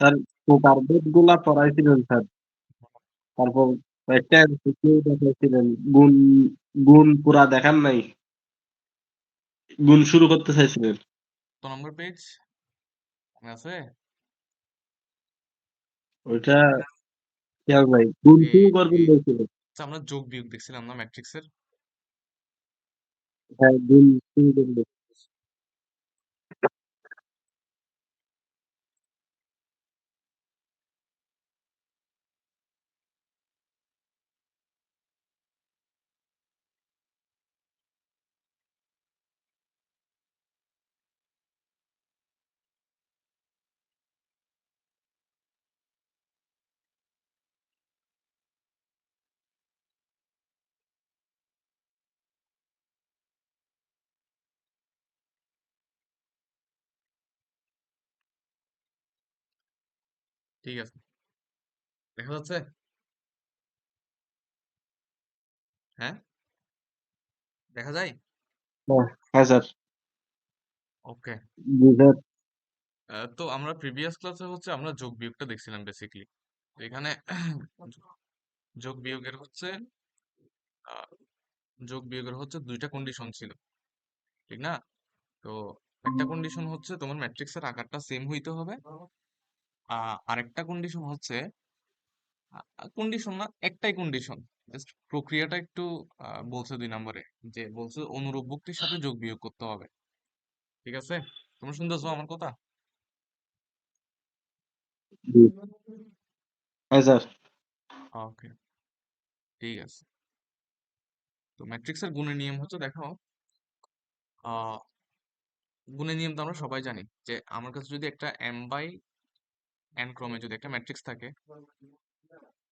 Sir প্রকারভেদ গুলা পড়াইছিলেন sir. তারপর কয়েকটা এমসিকিউ দেখাইছিলেন। গুণ গুণ পুরা দেখান নাই। গুণ শুরু করতে চাইছিলেন। কত নম্বর পেজ মনে আছে? ওইটা খেয়াল নাই। গুণ এই শুরু করবেন এই বলছিলেন। আচ্ছা, আমরা যোগ বিয়োগ দেখছিলাম না ম্যাট্রিক্সের? হ্যাঁ, গুণ শুরু করবেন। ঠিক আছে, দেখা যাচ্ছে? হ্যাঁ, দেখা যায়। হ্যাঁ, হ্যাঁ স্যার। ওকে। বুঝার। তো আমরা প্রিভিয়াস ক্লাসে হচ্ছে আমরা যোগ বিয়োগটা দেখছিলাম বেসিকলি। তো এখানে যোগ বিয়োগের হচ্ছে আহ, যোগ বিয়োগের হচ্ছে দুইটা কন্ডিশন ছিল, ঠিক না? তো একটা কন্ডিশন হচ্ছে তোমার ম্যাট্রিক্সের আকারটা সেম হইতে হবে। আরেকটা কন্ডিশন হচ্ছে, কন্ডিশন না, একটাই কন্ডিশন, জাস্ট প্রক্রিয়াটা একটু বলছে 2 নম্বরে, যে বলছে অনুরূপ ভুক্তির সাথে যোগ বিয়োগ করতে হবে। ঠিক আছে, তোমরা শুনতেছো আমার কথা? জি। হ্যাঁ স্যার। ওকে, ঠিক আছে। তো ম্যাট্রিক্সের গুণের নিয়ম হচ্ছে, দেখো, আহ গুণের নিয়ম তো আমরা সবাই জানি, যে আমার কাছে যদি একটা m/n ক্রমে যদি একটা ম্যাট্রিক্স থাকে,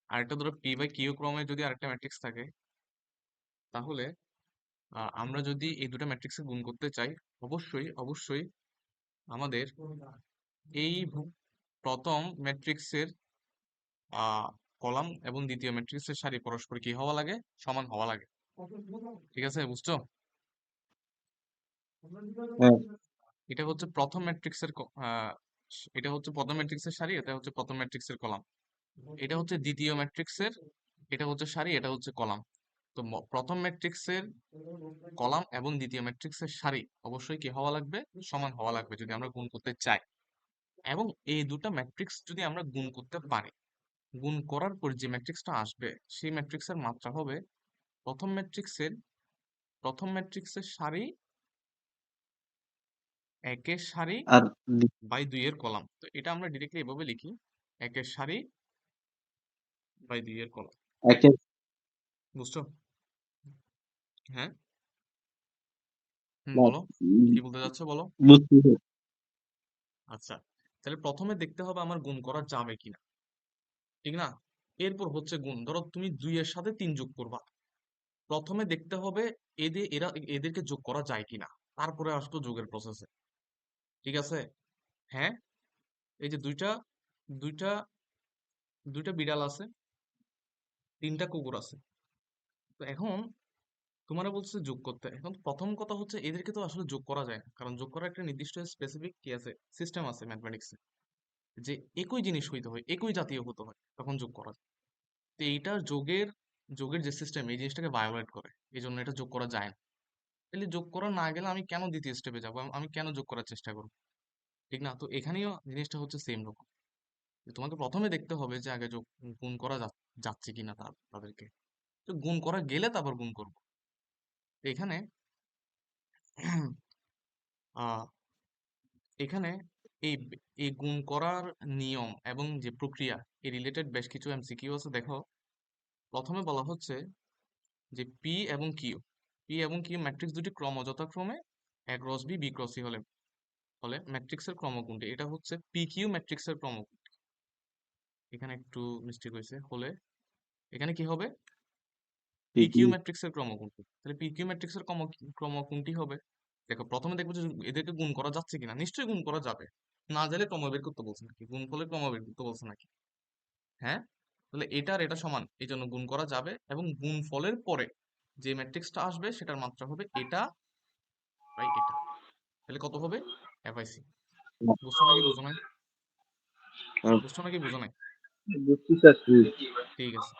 আরেকটা ধরো p/q ক্রমে যদি আরেকটা ম্যাট্রিক্স থাকে, তাহলে আমরা যদি এই দুটো ম্যাট্রিক্সে গুণ করতে চাই, অবশ্যই অবশ্যই আমাদের এই প্রথম ম্যাট্রিক্সের কলাম এবং দ্বিতীয় ম্যাট্রিক্সের সারি পরস্পর কি হওয়া লাগে? সমান হওয়া লাগে। ঠিক আছে, বুঝছো? হ্যাঁ। এটা হচ্ছে প্রথম ম্যাট্রিক্সের এটা হচ্ছে প্রথম ম্যাট্রিক্সের সারি, এটা হচ্ছে প্রথম ম্যাট্রিক্সের কলাম। এটা হচ্ছে দ্বিতীয় ম্যাট্রিক্সের, এটা হচ্ছে সারি, এটা হচ্ছে কলাম। তো প্রথম ম্যাট্রিক্সের কলাম এবং দ্বিতীয় ম্যাট্রিক্সের সারি অবশ্যই কি হওয়া লাগবে? সমান হওয়া লাগবে, যদি আমরা গুণ করতে চাই। এবং এই দুটো ম্যাট্রিক্স যদি আমরা গুণ করতে পারি, গুণ করার পর যে ম্যাট্রিক্সটা আসবে, সেই ম্যাট্রিক্সের মাত্রা হবে প্রথম ম্যাট্রিক্সের সারি, একের সারি আর বাই 2 এর কলাম। তো এটা আমরা ডিরেক্টলি এভাবে লিখি, একের সারি বাই 2 এর কলাম। একে বুঝছো? হ্যাঁ, না, বলো, কি বলতে যাচ্ছ বলো। বুঝছি স্যার। আচ্ছা, তাহলে প্রথমে দেখতে হবে আমার গুণ করা যাবে কিনা, ঠিক না? এরপর হচ্ছে গুণ, ধরো তুমি 2 এর সাথে 3 যোগ করবা, প্রথমে দেখতে হবে এদেরকে যোগ করা যায় কিনা, তারপরে আসতো যোগের প্রসেসে। ঠিক আছে? হ্যাঁ, এই যে দুইটা দুইটা দুইটা বিড়াল আছে, 3টা কুকুর আছে। তো এখন তোমারা বলছে যোগ করতে, এখন প্রথম কথা হচ্ছে এদেরকে তো আসলে যোগ করা যায় না, কারণ যোগ করার একটা নির্দিষ্ট স্পেসিফিক কি আছে, সিস্টেম আছে ম্যাথমেটিক্সে, যে একই জিনিস হইতে হয়, একই জাতীয় হতে হয়, তখন যোগ করা যায়। তো এইটা যোগের যোগের যে সিস্টেম, এই জিনিসটাকে ভায়োলেট করে, এই জন্য এটা যোগ করা যায় না। তাহলে যোগ করা না গেলে আমি কেন দ্বিতীয় স্টেপে যাবো? আমি কেন যোগ করার চেষ্টা করবো? ঠিক না? তো এখানেও জিনিসটা হচ্ছে সেম রকম, যে তোমাকে প্রথমে দেখতে হবে যে আগে যোগ গুণ করা যাচ্ছে কিনা তাদেরকে। তো গুণ করা গেলে তারপর গুণ করবো। তো এখানে আহ এখানে এই এই গুণ করার নিয়ম এবং যে প্রক্রিয়া, এই রিলেটেড বেশ কিছু এমসিকিউ আছে, দেখো। প্রথমে বলা হচ্ছে যে পি এবং কিউ ম্যাট্রিক্স দুটি ক্রম যথাক্রমে A cross B, B cross C হলে হলে ম্যাট্রিক্সের ক্রম কোনটি? এটা হচ্ছে পি কিউ ম্যাট্রিক্সের ক্রম কোনটি? এখানে একটু মিস্টেক হয়েছে, হলে এখানে কি হবে? পি কিউ ঠিকই। ম্যাট্রিক্সের ক্রম কোনটি? তাহলে পি কিউ ম্যাট্রিক্সের ক্রম কোনটি হবে? দেখো, প্রথমে দেখবো যে এদেরকে গুণ করা যাচ্ছে কিনা, নিশ্চয়ই গুণ করা যাবে। না গেলে ক্রম বের করতে বলছে নাকি, গুণফলের ক্রম বের করতে বলছে নাকি? হ্যাঁ, তাহলে এটা আর এটা সমান, এই জন্য গুণ করা যাবে, এবং গুণফলের পরে যে ম্যাট্রিক্সটা আসবে সেটার মাত্রা হবে এটা বাই এটা। তাহলে কত হবে? F I C. বুঝছো নাকি বুঝো না? বুঝছো নাকি বুঝো নাই? বুঝতে চাচ্ছি। ঠিক আছে।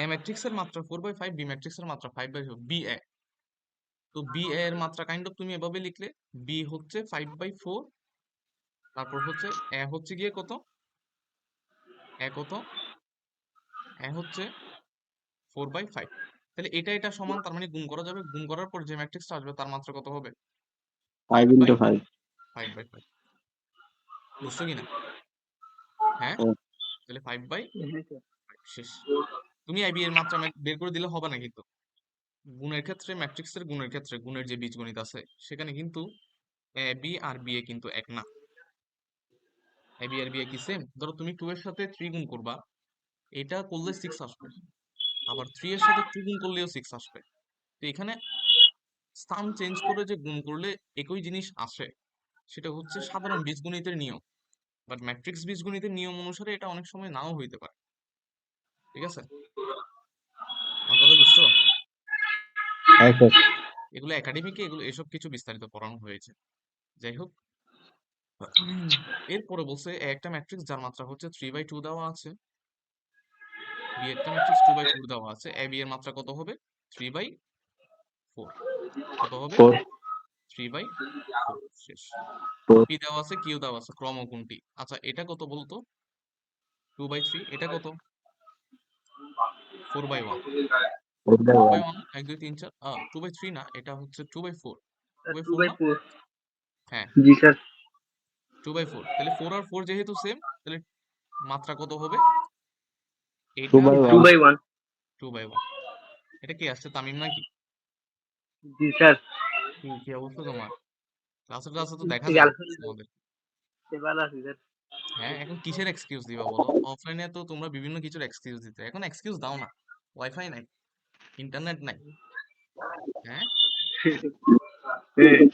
এ ম্যাট্রিক্সের মাত্রা 4/5, বি ম্যাট্রিক্সের মাত্রা 5/4, বি এ। তো বি এ এর মাত্রা কাইন্ড অফ তুমি এভাবে লিখলে, বি হচ্ছে 5/4, তারপর হচ্ছে এ হচ্ছে গিয়ে কত, এ কত, এ হচ্ছে 4/5। তাহলে এটা এটা সমান, তার মানে গুণ করা যাবে, গুণ করার পর যে ম্যাট্রিক্সটা আসবে তার মাত্রা কত হবে? 5 5/5। into 5. 5/5 বুঝছো কিনা? হ্যাঁ, তাহলে 5/5 শেষ। তুমি আইবি এর মাত্রা বের করে দিলে হবে না কিন্তু। গুণের ক্ষেত্রে, ম্যাট্রিক্সের গুণের ক্ষেত্রে, গুণের যে বীজগণিত আছে সেখানে কিন্তু A B R B A কিন্তু এক না। A B R B A কি সেম? ধরো তুমি 2 এর সাথে 3 গুণ করবা, এটা করলে 6 আসবে। আবার 3 এর সাথে 2 গুণ করলেও 6 আসবে। তো এখানে স্থান চেঞ্জ করে যে গুণ করলে একই জিনিস আসে, সেটা হচ্ছে সাধারণ বীজগণিতের নিয়ম। বাট ম্যাট্রিক্স বীজগণিতের নিয়ম অনুসারে এটা অনেক সময় নাও হইতে পারে। ঠিক আছে? আমার কথা বুঝছো? হ্যাঁ স্যার। এগুলো একাডেমিকে এগুলো এসব কিছু বিস্তারিত পড়ানো হয়েছে। যাই হোক, এরপরে বলছে একটা ম্যাট্রিক্স যার মাত্রা হচ্ছে 3/2 দেওয়া আছে, বি একটা ম্যাট্রিক্স 2/4 দেওয়া আছে, এ বি এর মাত্রা কত হবে? 3/4। কত হবে? 4, 3/4 শেষ। 4, পি দেওয়া আছে, কিউ দেওয়া আছে, ক্রম কোনটি? আচ্ছা, এটা কত বলতো? 2/3। এটা কত? 4/1। 4 by 1. 4/1, 1 2 3 4, 2/3 না, এটা হচ্ছে 2/4। 2/4 না? 2/4 হ্যাঁ, জি স্যার 2/4। তাহলে 4 আর 4 যেহেতু সেম, তাহলে মাত্রা কত হবে? 2 এটা by 1. 2/1 2/1। এটা কি আসছে, তামিম নাকি? জি স্যার কি কি অবস্থা তোমার? ক্লাসে ক্লাসে তো দেখা যায় না আলহামদুলিল্লাহ তোমাদের। ভালো আছি স্যার হ্যাঁ, এখন কিসের এক্সকিউজ দিবা বলো? অফলাইনে তো তোমরা বিভিন্ন কিছুর এক্সকিউজ দিতে, এখন এক্সকিউজ দাও না। ওয়াইফাই নাই, ইন্টারনেট নাই। হ্যাঁ,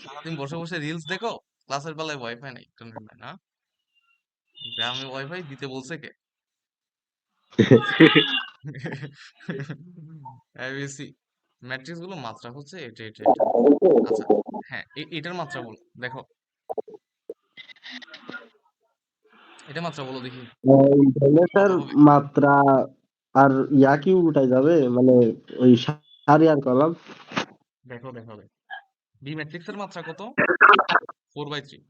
সারাদিন বসে বসে রিলস দেখো, ক্লাসের বেলায় ওয়াইফাই নাই, ইন্টারনেট নাই না? গ্রামে ওয়াইফাই দিতে বলছে কে? এবিসি ম্যাট্রিক্স গুলো মাত্রা হচ্ছে এটা এটা এটা। আচ্ছা, হ্যাঁ, এটার মাত্রা বলো, দেখো এটা মাত্রা বলো দেখি তাহলে কত স্যার হবে। মাত্রা আর ইয়া কি উঠাই যাবে? মানে ওই সারি আর কলাম? দেখো দেখো দেখো, বি ম্যাট্রিক্স এর মাত্রা কত? 4/3।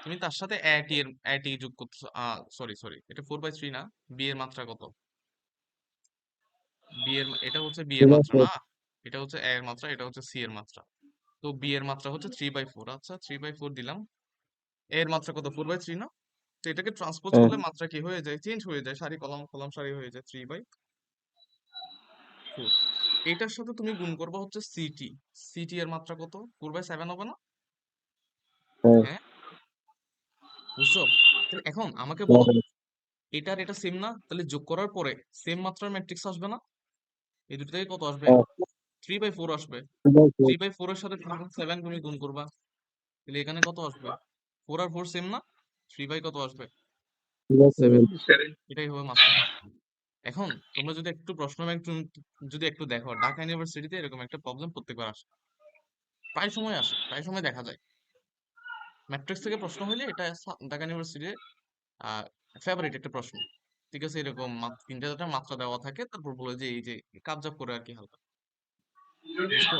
তুমি তার সাথে এটি যোগ করতেছো, সরি সরি, এটা 4/3 না। বি এর মাত্রা কত? এটা হচ্ছে বি এর ঠিক মাত্রা আছে। না, এটা হচ্ছে এ এর মাত্রা, এটা হচ্ছে সি এর মাত্রা। তো বি এর মাত্রা হচ্ছে 3/4। আচ্ছা, 3/4 দিলাম। এ এর মাত্রা কত? 4/3 না? তো এটাকে ট্রান্সপোজ হ্যাঁ, করলে মাত্রা কি হয়ে যায়? চেঞ্জ হয়ে যায়, সারি কলাম কলাম সারি হয়ে যায়, 3/4। এটার সাথে তুমি গুণ করবা হচ্ছে সিটি। সিটি এর মাত্রা কত? 4/7 হবে না? হ্যাঁ, হ্যাঁ, বুঝছো? তাহলে এখন আমাকে বলো, হ্যাঁ, এটার এটা সেম না? তাহলে যোগ করার পরে সেম মাত্রার ম্যাট্রিক্স আসবে না? এই দুটো থেকে কত আসবে? হ্যাঁ, 3/4 আসবে। ঠিক আছে, 3/4 এর সাথে 3/7 তুমি গুণ করবা, তাহলে এখানে কত আসবে? 4 আর 4 সেম না? 3 কত আসবে? ঠিক আছে। 7। এটাই হবে মাত্রা। এখন তোমরা যদি একটু প্রশ্ন ব্যাংক যদি একটু দেখো, ঢাকা ইউনিভার্সিটিতে এরকম একটা প্রবলেম প্রত্যেকবার আসে, প্রায় সময় আসে, প্রায় সময় দেখা যায়। ম্যাট্রিক্স থেকে প্রশ্ন হইলে এটা ঢাকা ইউনিভার্সিটির ফেভারিট একটা প্রশ্ন। ঠিক আছে, এরকম 3টা মাত্রা দেওয়া থাকে, তারপর বলে যে এই যে কাবজাব করে আর কি হালকা। বুঝছো?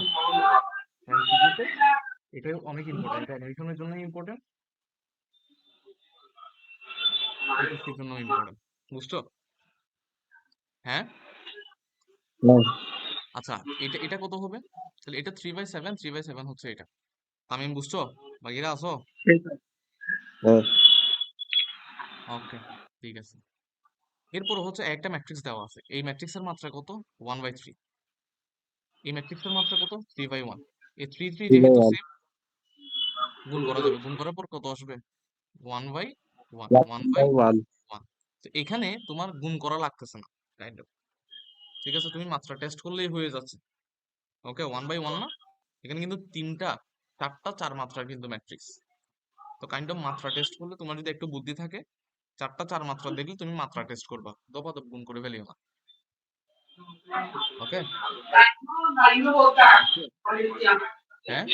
এমসিকিউতে এটাই অনেক ইম্পর্টেন্ট, এটা অ্যাডমিশনের জন্য ইম্পর্টেন্ট, এইচএসসির জন্য ইম্পর্টেন্ট। বুঝছো? হ্যাঁ, হ্যাঁ, আচ্ছা, এটা এটা কত হবে? তাহলে এটা 3/7, 3/7 হচ্ছে এটা। তামিম বুঝছো? বাকিরা আসো? হ্যাঁ, ওকে, ঠিক আছে। এরপর হচ্ছে একটা ম্যাট্রিক্স দেওয়া আছে, এই ম্যাট্রিক্সের মাত্রা কত? 1/3। এই ম্যাট্রিক্সের মাত্রা কত? 3/1। এই 3 ঠিক যেহেতু আছে। সেম, গুণ করা যাবে, গুণ করার পর কত আসবে? 1/1, Plus ওয়ান বাই 1. ওয়ান তো এখানে তোমার গুণ করা লাগতেছে না, কাইন্ড অফ। ঠিক আছে, তুমি মাত্রা টেস্ট করলেই হয়ে যাচ্ছে। ওকে, 1/1 না? এখানে কিন্তু 4 মাত্রার কিন্তু ম্যাট্রিক্স। তো কাইন্ড অফ মাত্রা টেস্ট করলে তোমার যদি একটু বুদ্ধি থাকে, 4 মাত্রা দেখলে তুমি মাত্রা টেস্ট করবা, দপাদপ গুণ করে ফেলিও না। ওকে, হ্যাঁ,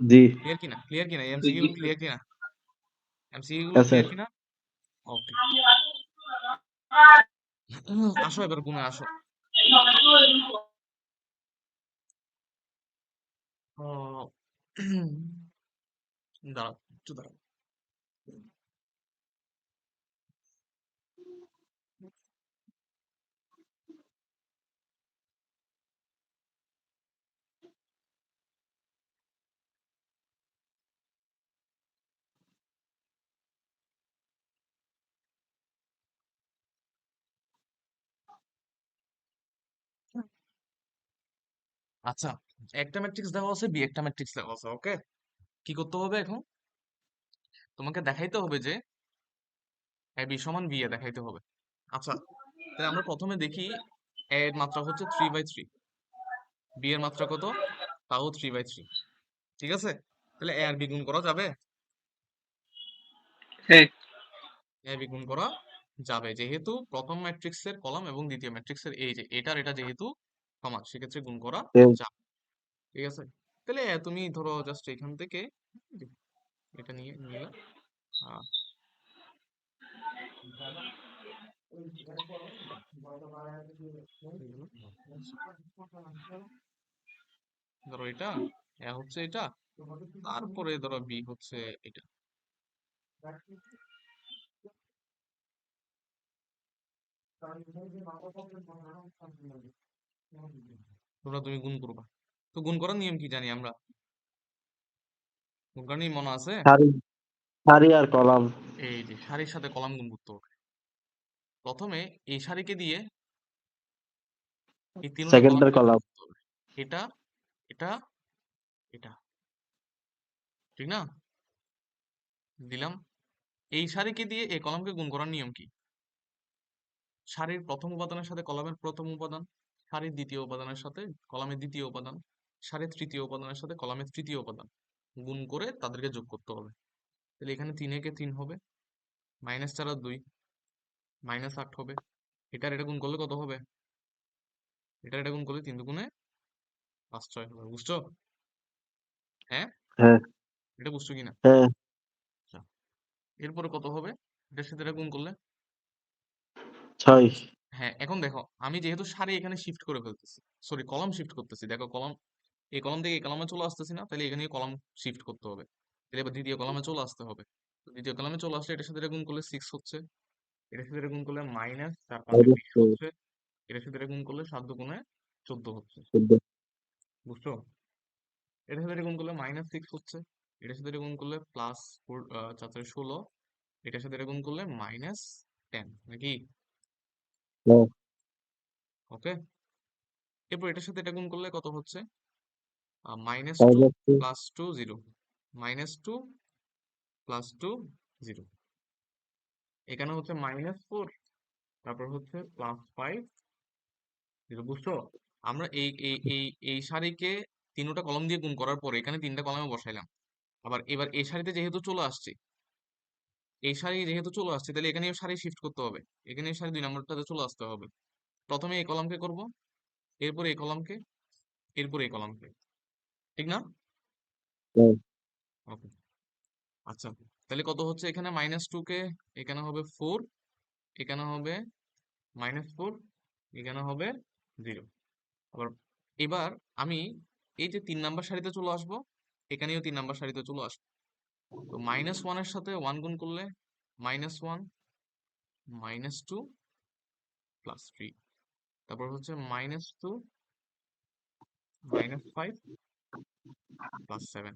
জি ক্লিয়ার কিনা? ক্লিয়ার কিনা? তুই এমসিকিউ কি ক্লিয়ার কিনা? এমসিকিউ গুলো হ্যাঁ স্যার ক্লিয়ার কিনা? ওকে। আসো এবার গুনে আসো। আহ, দাঁড়াও, একটু দাঁড়াও। আচ্ছা, একটা ম্যাট্রিক্স দেওয়া আছে, বি একটা ম্যাট্রিক্স দেওয়া আছে। ওকে, কি করতে হবে এখন? তোমাকে দেখাইতে হবে যে এ বি সমান বি এ দেখাইতে হবে। আচ্ছা, তাহলে আমরা প্রথমে দেখি এ এর মাত্রা হচ্ছে 3/3, বি এর মাত্রা কত? তাও 3/3। ঠিক আছে, তাহলে এ আর বি গুণ করা যাবে? হ্যাঁ এ বি গুণ করা যাবে, যেহেতু প্রথম ম্যাট্রিক্সের কলাম এবং দ্বিতীয় ম্যাট্রিক্সের এই যে এটার এটা যেহেতু সমান, সেক্ষেত্রে গুণ করা সেম যাবে। ঠিক আছে, তাহলে তুমি ধরো জাস্ট এখান থেকে এটা নিয়ে নিলাম। আহ, ধরো এটা এ হচ্ছে এটা, তারপরে ধরো বি হচ্ছে এটা। তোমরা তুমি গুণ করবা, তো গুণ করার নিয়ম কি জানি আমরা? গুণ করার নিয়ম মনে আছে? সারি সারি আর কলাম এই যে সারির সাথে কলাম গুণ করতে হবে। প্রথমে এই সারিকে দিয়ে এই তিনটা সেকেন্ডের কলামকে গুণ কলাম করতে হবে। এটা, এটা, এটা, ঠিক না? দিলাম। এই সারিকে দিয়ে এই কলামকে গুণ করার নিয়ম কি? সারির প্রথম উপাদানের সাথে কলামের প্রথম উপাদান, সারির দ্বিতীয় উপাদানের সাথে কলামের দ্বিতীয় উপাদান, সারির তৃতীয় উপাদানের সাথে কলামের তৃতীয় উপাদান গুণ করে তাদেরকে যোগ করতে হবে। তাহলে এখানে 3 একে 3 হবে, -4 আর 2 -8 হবে। এটার এটা গুণ করলে কত হবে? এটার এটা গুণ করলে 3 দুগুণে 5 6 হবে। বুঝছো? হ্যাঁ, হ্যাঁ এটা বুঝছো কিনা? হ্যাঁ আচ্ছা, এরপরে কত হবে? এটার সাথে এটা গুণ করলে? 6 হ্যাঁ, এখন দেখো আমি যেহেতু সারি এখানে শিফট করে ফেলতেছি, সরি কলাম শিফট করতেছি, দেখো কলাম, এই কলাম থেকে এই কলামে চলে আসতেছি না, তাহলে এখানে কলাম শিফট করতে হবে। তাহলে এবার দ্বিতীয় কলামে চলে আসতে হবে। তো দ্বিতীয় কলামে চলে আসলে এটার সাথে এটা গুণ করলে 6 হচ্ছে, এটার সাথে এটা গুণ করলে -4 × 5 = 20 হচ্ছে, এটার সাথে এটা গুণ করলে 7 দুগুণে 14 হচ্ছে। বুঝছো? এটার সাথে এটা গুণ করলে -6 হচ্ছে, এটার সাথে এটা গুণ করলে +4 × 4 = 16, এটার সাথে এটা গুণ করলে -10 নাকি? হ্যাঁ ওকে, এরপর এটার সাথে এটা গুণ করলে কত হচ্ছে? তাই -2 যাচ্ছে + 2 0, -2 + 2 0, এখানে হচ্ছে -4, তারপর হচ্ছে +5 0। বুঝছো? আমরা এই সারিকে তিনটা কলম দিয়ে গুণ করার পরে এখানে তিনটা কলমে বসাইলাম। আবার এবার এই সারিতে যেহেতু চলে আসছে, এই সারি যেহেতু চলে আসছে, তাহলে এখানে সারি শিফট করতে হবে, এখানে সারি 2 নম্বরটাতে চলে আসতে হবে। প্রথমে এই কলামকে করব, এরপর এই কলামকে, এরপর এই কলামকে, ঠিক না? হ্যাঁ ওকে, আচ্ছা, তাহলে কত হচ্ছে? এখানে -2 কে এখানে হবে 4, এখানে হবে -4, এখানে হবে 0। আবার এবার আমি এই যে 3 নাম্বার সারিতে চলে আসবো, এখানেও 3 নাম্বার সারিতে চলে আসবো। তো -1 এর সাথে 1 গুণ করলে -1, -2 +3, তারপর হচ্ছে -2, -5 +7,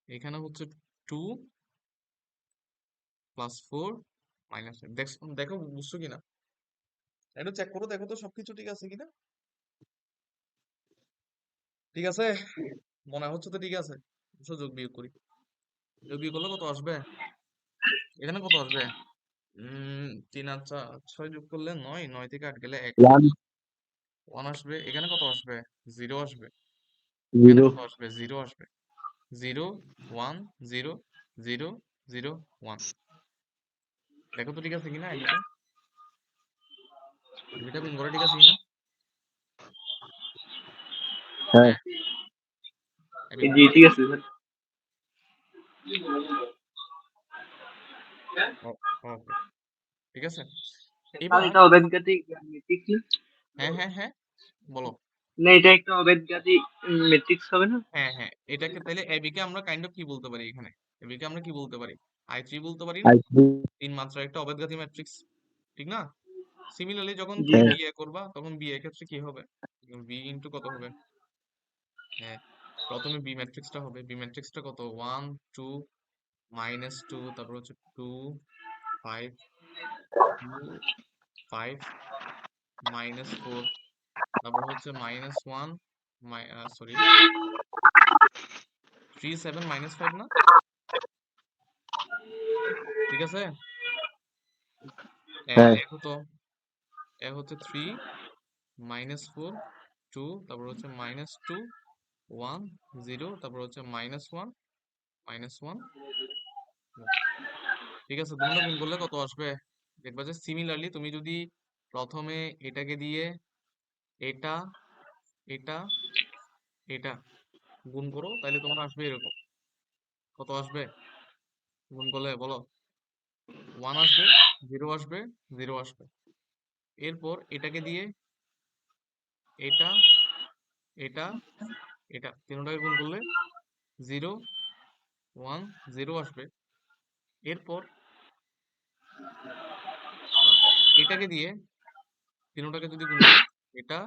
এখানে হচ্ছে 2 +4 -7। দেখো বুঝছো কিনা? একটু চেক করো, দেখো তো সবকিছু ঠিক আছে কিনা। ঠিক আছে, মনে হচ্ছে তো ঠিক আছে। বুঝছো, যোগ বিয়োগ করি, যোগ বিয়োগ করলে কত আসবে? এখানে কত আসবে? 3 আর 6 যোগ করলে 9, 9 থেকে 8 গেলে 1 ওয়ান 1 আসবে। এখানে কত আসবে? 0 আসবে। এখানে জিরো কত আসবে? 0 আসবে। 0 1 0 0 0 1। দেখো তো ঠিক আছে কিনা এটা, এটা গুণ করা ঠিক আছে কিনা? হ্যাঁ হ্যাঁ, এটা গুণ জি করা ঠিক ঠিক আছে? আছে স্যার ওকে, ঠিক আছে। স্যার এবার এটা অবেদগাতি ম্যাট্রিক্স না? হ্যাঁ হ্যাঁ হ্যাঁ, বলো। না এটা একটা অবেদগাতি ম্যাট্রিক্স হবে না? হ্যাঁ হ্যাঁ, এটাকে তাহলে এবি কে আমরা কাইন্ড অফ কি বলতে পারি এখানে? এবি কে আমরা কি বলতে পারি? I3 বলতে পারি না? I3 তিন মাত্রার একটা অবেদগাতি ম্যাট্রিক্স, ঠিক না? সিমিলারলি যখন জি তুমি হ্যাঁ স্যার। বিএ করবা তখন বিএ ক্ষেত্রে কি হবে? বি ইন্টু কত হবে? হ্যাঁ, প্রথমে বি ম্যাট্রিক্সটা হবে। বি ম্যাট্রিক্সটা কত? 1 2 -2, তারপর হচ্ছে 2 5 2 5 -4, তারপর হচ্ছে -1 সরি 3 7 -5 না, ঠিক আছে। হ্যাঁ এ হচ্ছে 3 -4 2, তারপর হচ্ছে -2 1 0, তারপর হচ্ছে -1 -1 ঠিক আছে। দুটো গুণ করলে কত আসবে? দেখবা যে সিমিলারলি তুমি যদি প্রথমে এটাকে দিয়ে এটা এটা এটা গুণ করো তাহলে তোমার আসবে এরকম। কত আসবে গুণ করলে বলো? 1 আসবে, 0 আসবে, 0 আসবে। এরপর এটাকে দিয়ে এটা এটা এটা তিনটাকে গুণ করলে 0 1 0 আসবে। এরপর আহ, এটাকে দিয়ে তিনটাকে যদি গুণ করি এটা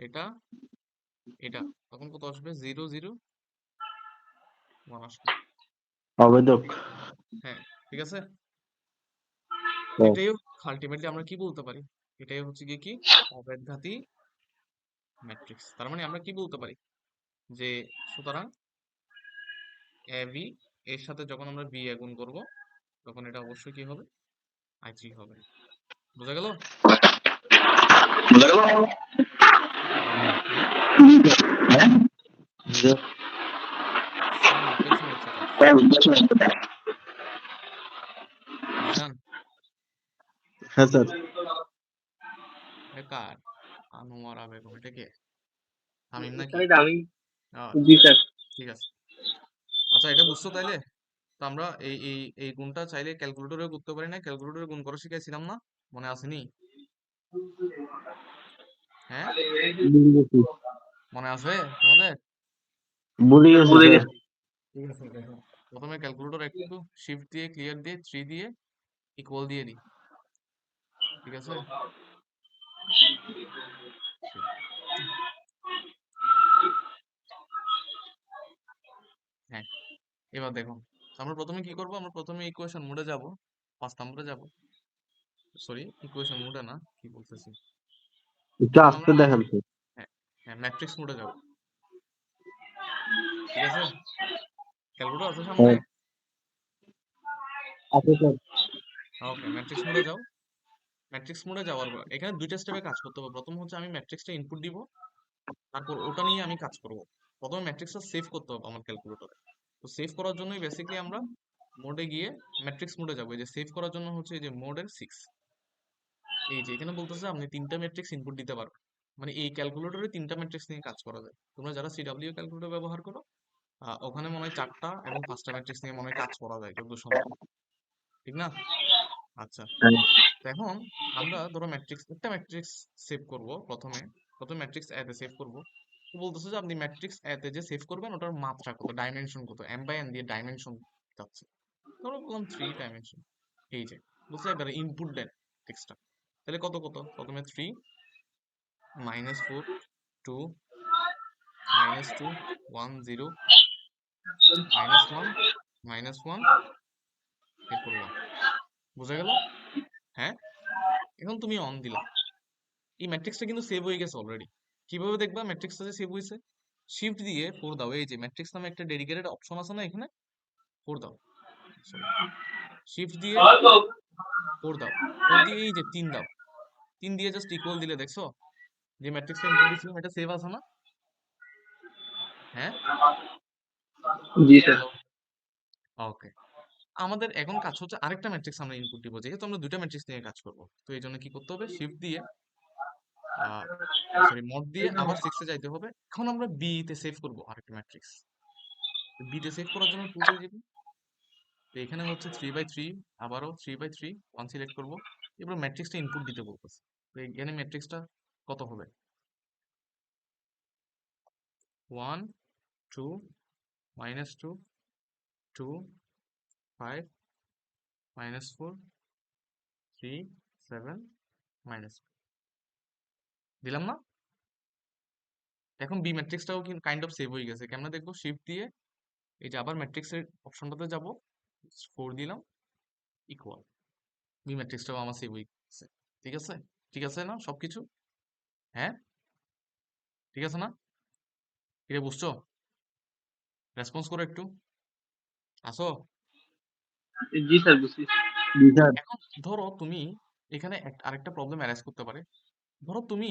এটা এটা, তখন কত আসবে? 0 0 1 আসবে। অবেদক। হ্যাঁ, ঠিক আছে। হ্যাঁ এটাই আলটিমেটলি আমরা কি বলতে পারি? এটাই হচ্ছে গিয়ে কি অব্যাঘাতি ম্যাট্রিক্স। তার মানে আমরা কি বলতে পারি যে সুতরাং এবি এর সাথে যখন আমরা বি এ গুণ করব তখন এটা অবশ্যই কি হবে? I3 হবে। বোঝা গেল? হ্যাঁ, সাউন্ড পেছনে হচ্ছে কার? জিসান, হ্যাঁ স্যার। এটা কার? আনোয়ারা বেগম, এটা কে? তামিম নাকি? স্যার এটা আমি। জি আচ্ছা, স্যার। ঠিক আছে। আচ্ছা, এটা বুঝছো তাইলে? তো আমরা এই গুণটা চাইলে ক্যালকুলেটরে করতে পারি না? ক্যালকুলেটরে গুণ করা শিখাইছিলাম না? মনে আসেনি? হ্যাঁ, ভুলে গেছি মনে আছে তোমাদের? ভুলে স্যার গেছি ভুলে স্যার। গেছি। ঠিক আছে, দেখো। প্রথমে ক্যালকুলেটর একটু শিফট দিয়ে ক্লিয়ার দিয়ে 3 দিয়ে ইকুয়াল দিয়ে দিই, ঠিক আছে। হ্যাঁ, এবার দেখো, আমরা প্রথমে কি করব? আমরা প্রথমে ইকুয়েশন মোডে যাব, 5 নম্বরে যাব। সরি, ইকুয়েশন মোডে না, কি বলতেছি। একটু প্রথমে আসতে আমরা দেখান স্যার। হ্যাঁ হ্যাঁ ম্যাট্রিক্স মোডে যাব, ঠিক আছে। ক্যালকুলেটর আছে সামনে? হ্যাঁ আচ্ছা স্যার। ওকে, ম্যাট্রিক্স মোডে যাও। ম্যাট্রিক্স মোডে যাওয়ার পর এখানে দুইটা স্টেপে কাজ করতে হবে। প্রথম হচ্ছে আমি ম্যাট্রিক্সটা ইনপুট দিব, তারপর ওটা নিয়ে আমি কাজ করব। প্রথমে ম্যাট্রিক্সটা সেভ করতে হবে আমার ক্যালকুলেটরে। তো সেভ করার জন্যই বেসিক্যালি আমরা মোডে গিয়ে ম্যাট্রিক্স মোডে যাবো। এই যে সেভ করার জন্য হচ্ছে এই যে মোডের 6। এই যে এখানে বলতেছে আপনি তিনটা ম্যাট্রিক্স ইনপুট দিতে পারবেন। মানে এই ক্যালকুলেটরে তিনটা ম্যাট্রিক্স নিয়ে কাজ করা যায়। তোমরা যারা সিডাব্লিউ ক্যালকুলেটর ব্যবহার করো ওখানে মনে হয় 4টা এবং 5টা ম্যাট্রিক্স নিয়ে মনে হয় কাজ করা যায় যত সম্ভব, ঠিক না? আচ্ছা, হ্যাঁ তো এখন আমরা ধরো একটা ম্যাট্রিক্স সেভ করব। প্রথমে প্রথমে ম্যাট্রিক্স এ তে সেভ করব। তো বলতেছে যে আপনি ম্যাট্রিক্স এ তে যে সেভ করবেন ওটার মাত্রা কত, ডাইমেনশন কত, m বাই n দিয়ে ডাইমেনশন চাচ্ছে। ধরো বললাম 3 ডাইমেনশন। এই যে বলছে এবারে ইনপুট দেন ম্যাট্রিক্সটা। তাহলে কত কত? প্রথমে 3 -4 2 -2 1 0 -1 -1 এরপর 1। বোঝা গেল? হ্যাঁ, এখন তুমি অন দিলা, এই ম্যাট্রিক্সটা কিন্তু সেভ হয়ে গেছে অলরেডি। কিভাবে দেখবা ম্যাট্রিক্সটা যে সেভ হয়েছে? শিফট দিয়ে 4 দাও। এই যে ম্যাট্রিক্স নামে একটা ডেডিকেটেড অপশন আছে না এখানে, 4 দাও। সরি, শিফট দিয়ে 4 দাও। 4 দিয়ে এই যে 3 দাও। 3 দিয়ে জাস্ট ইকুয়াল দিলে দেখছো যে ম্যাট্রিক্সটা ইনপুট দিছিলাম এটা সেভ আছে না? হ্যাঁ, জি স্যার। হ্যালো, ওকে। আমাদের এখন কাজ হচ্ছে আরেকটা ম্যাট্রিক্স আমরা ইনপুট দিব, যেহেতু আমরা দুইটা ম্যাট্রিক্স নিয়ে কাজ করব। তো এই জন্য কি করতে হবে? শিফট দিয়ে সরি মড দিয়ে আবার 6 এ যাইতে হবে। এখন আমরা বি তে সেভ করব আরেকটা ম্যাট্রিক্স। বিতে সেভ করার জন্য টুলসে যাবি। তো এখানে হচ্ছে 3/3, আবারও 3/3 1 সিলেক্ট করব। এবার ম্যাট্রিক্সটা ইনপুট দিতে বলতেছে। তো এখানে ম্যাট্রিক্সটা কত হবে? 1 2 -2 2 5 -4 3 7 -4 দিলাম না? এখন বি ম্যাট্রিক্সটাও কিন্তু কাইন্ড অফ সেভ হয়ে গেছে। কেমনে দেখবো? শিফট দিয়ে এই যে আবার ম্যাট্রিক্সের অপশনটাতে যাব, 4 দিলাম, ইকুয়াল। বি ম্যাট্রিক্সটাও আমার সেভ হয়ে গেছে। ঠিক আছে? ঠিক আছে না সবকিছু? হ্যাঁ, ঠিক আছে না? এটা বুঝছো? রেসপন্স করো একটু। আসো। জি স্যার, বুঝছি। জি স্যার। এখন ধরো তুমি এখানে আরেকটা প্রবলেম অ্যারাইজ করতে পারে। ধরো তুমি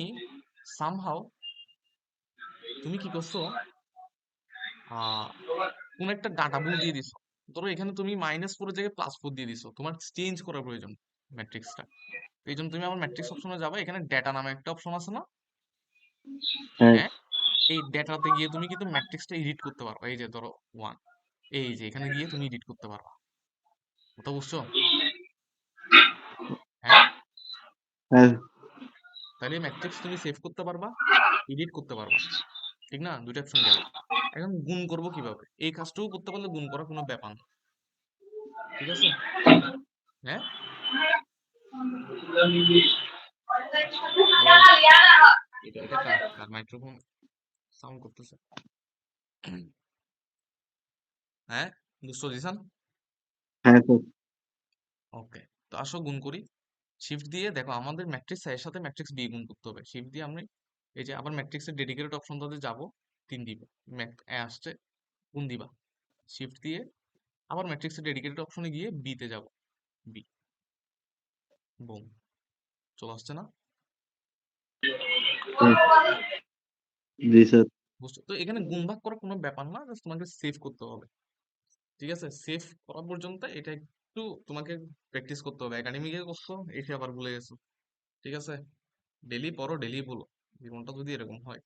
সামহাও তুমি কি করছো, কোন একটা ডাটা ভুল দিয়ে দিছো। ধরো এখানে তুমি -4 জায়গায় +4 দিয়ে দিছো, তোমার চেঞ্জ করার প্রয়োজন ম্যাট্রিক্সটা। এই জন্য তুমি আমার ম্যাট্রিক্স অপশনে যাবে, এখানে ডেটা নামে একটা অপশন আছে না? হ্যাঁ হ্যাঁ, এই ডেটাতে গিয়ে তুমি কিন্তু ম্যাট্রিক্সটা এডিট করতে পারবা। এই যে ধরো 1, এই যে এখানে গিয়ে তুমি এডিট করতে পারবা। কথা বুঝছো? হ্যাঁ, হ্যাঁ তাহলে ম্যাট্রিক্স তুমি সেভ করতে পারবা, এডিট করতে পারবা। ঠিক না? দুইটা অপশন গেল। এখন গুণ করব কিভাবে? এই কাজটুকু করতে পারলে গুণ করা কোনো ব্যাপার না। ঠিক আছে? হ্যাঁ, হ্যালো, এটা কার কার মাইক্রোফোন সাউন্ড করতেছে? হ্যাঁ, বুঝছো জিসান? হ্যাঁ স্যার। ওকে, তো আসো গুণ করি। শিফট দিয়ে দেখো আমাদের ম্যাট্রিক্স এর সাথে ম্যাট্রিক্স বি গুণ করতে হবে। শিফট দিয়ে আমরা এই যে আবার ম্যাট্রিক্সের ডেডিকেটেড অপশনটাতে যাব, 3 দিব, আসছে গুণ দিবা। শিফট দিয়ে আবার ম্যাট্রিক্সের ডেডিকেটেড অপশনে গিয়ে বি তে যাব, বি, বুম, চলে আসছে না? জি স্যার। বুঝছো তো? এখানে গুণ ভাগ করার কোনো ব্যাপার না, জাস্ট তোমাকে সেভ করতে হবে। ঠিক আছে? সেভ করা পর্যন্ত এটা একটু তোমাকে প্র্যাকটিস করতে হবে। একাডেমিকে করছো, এসে আবার ভুলে গেছো। ঠিক আছে? ডেলি পড়ো, ডেলি বলো। জীবনটা যদি এরকম হয়।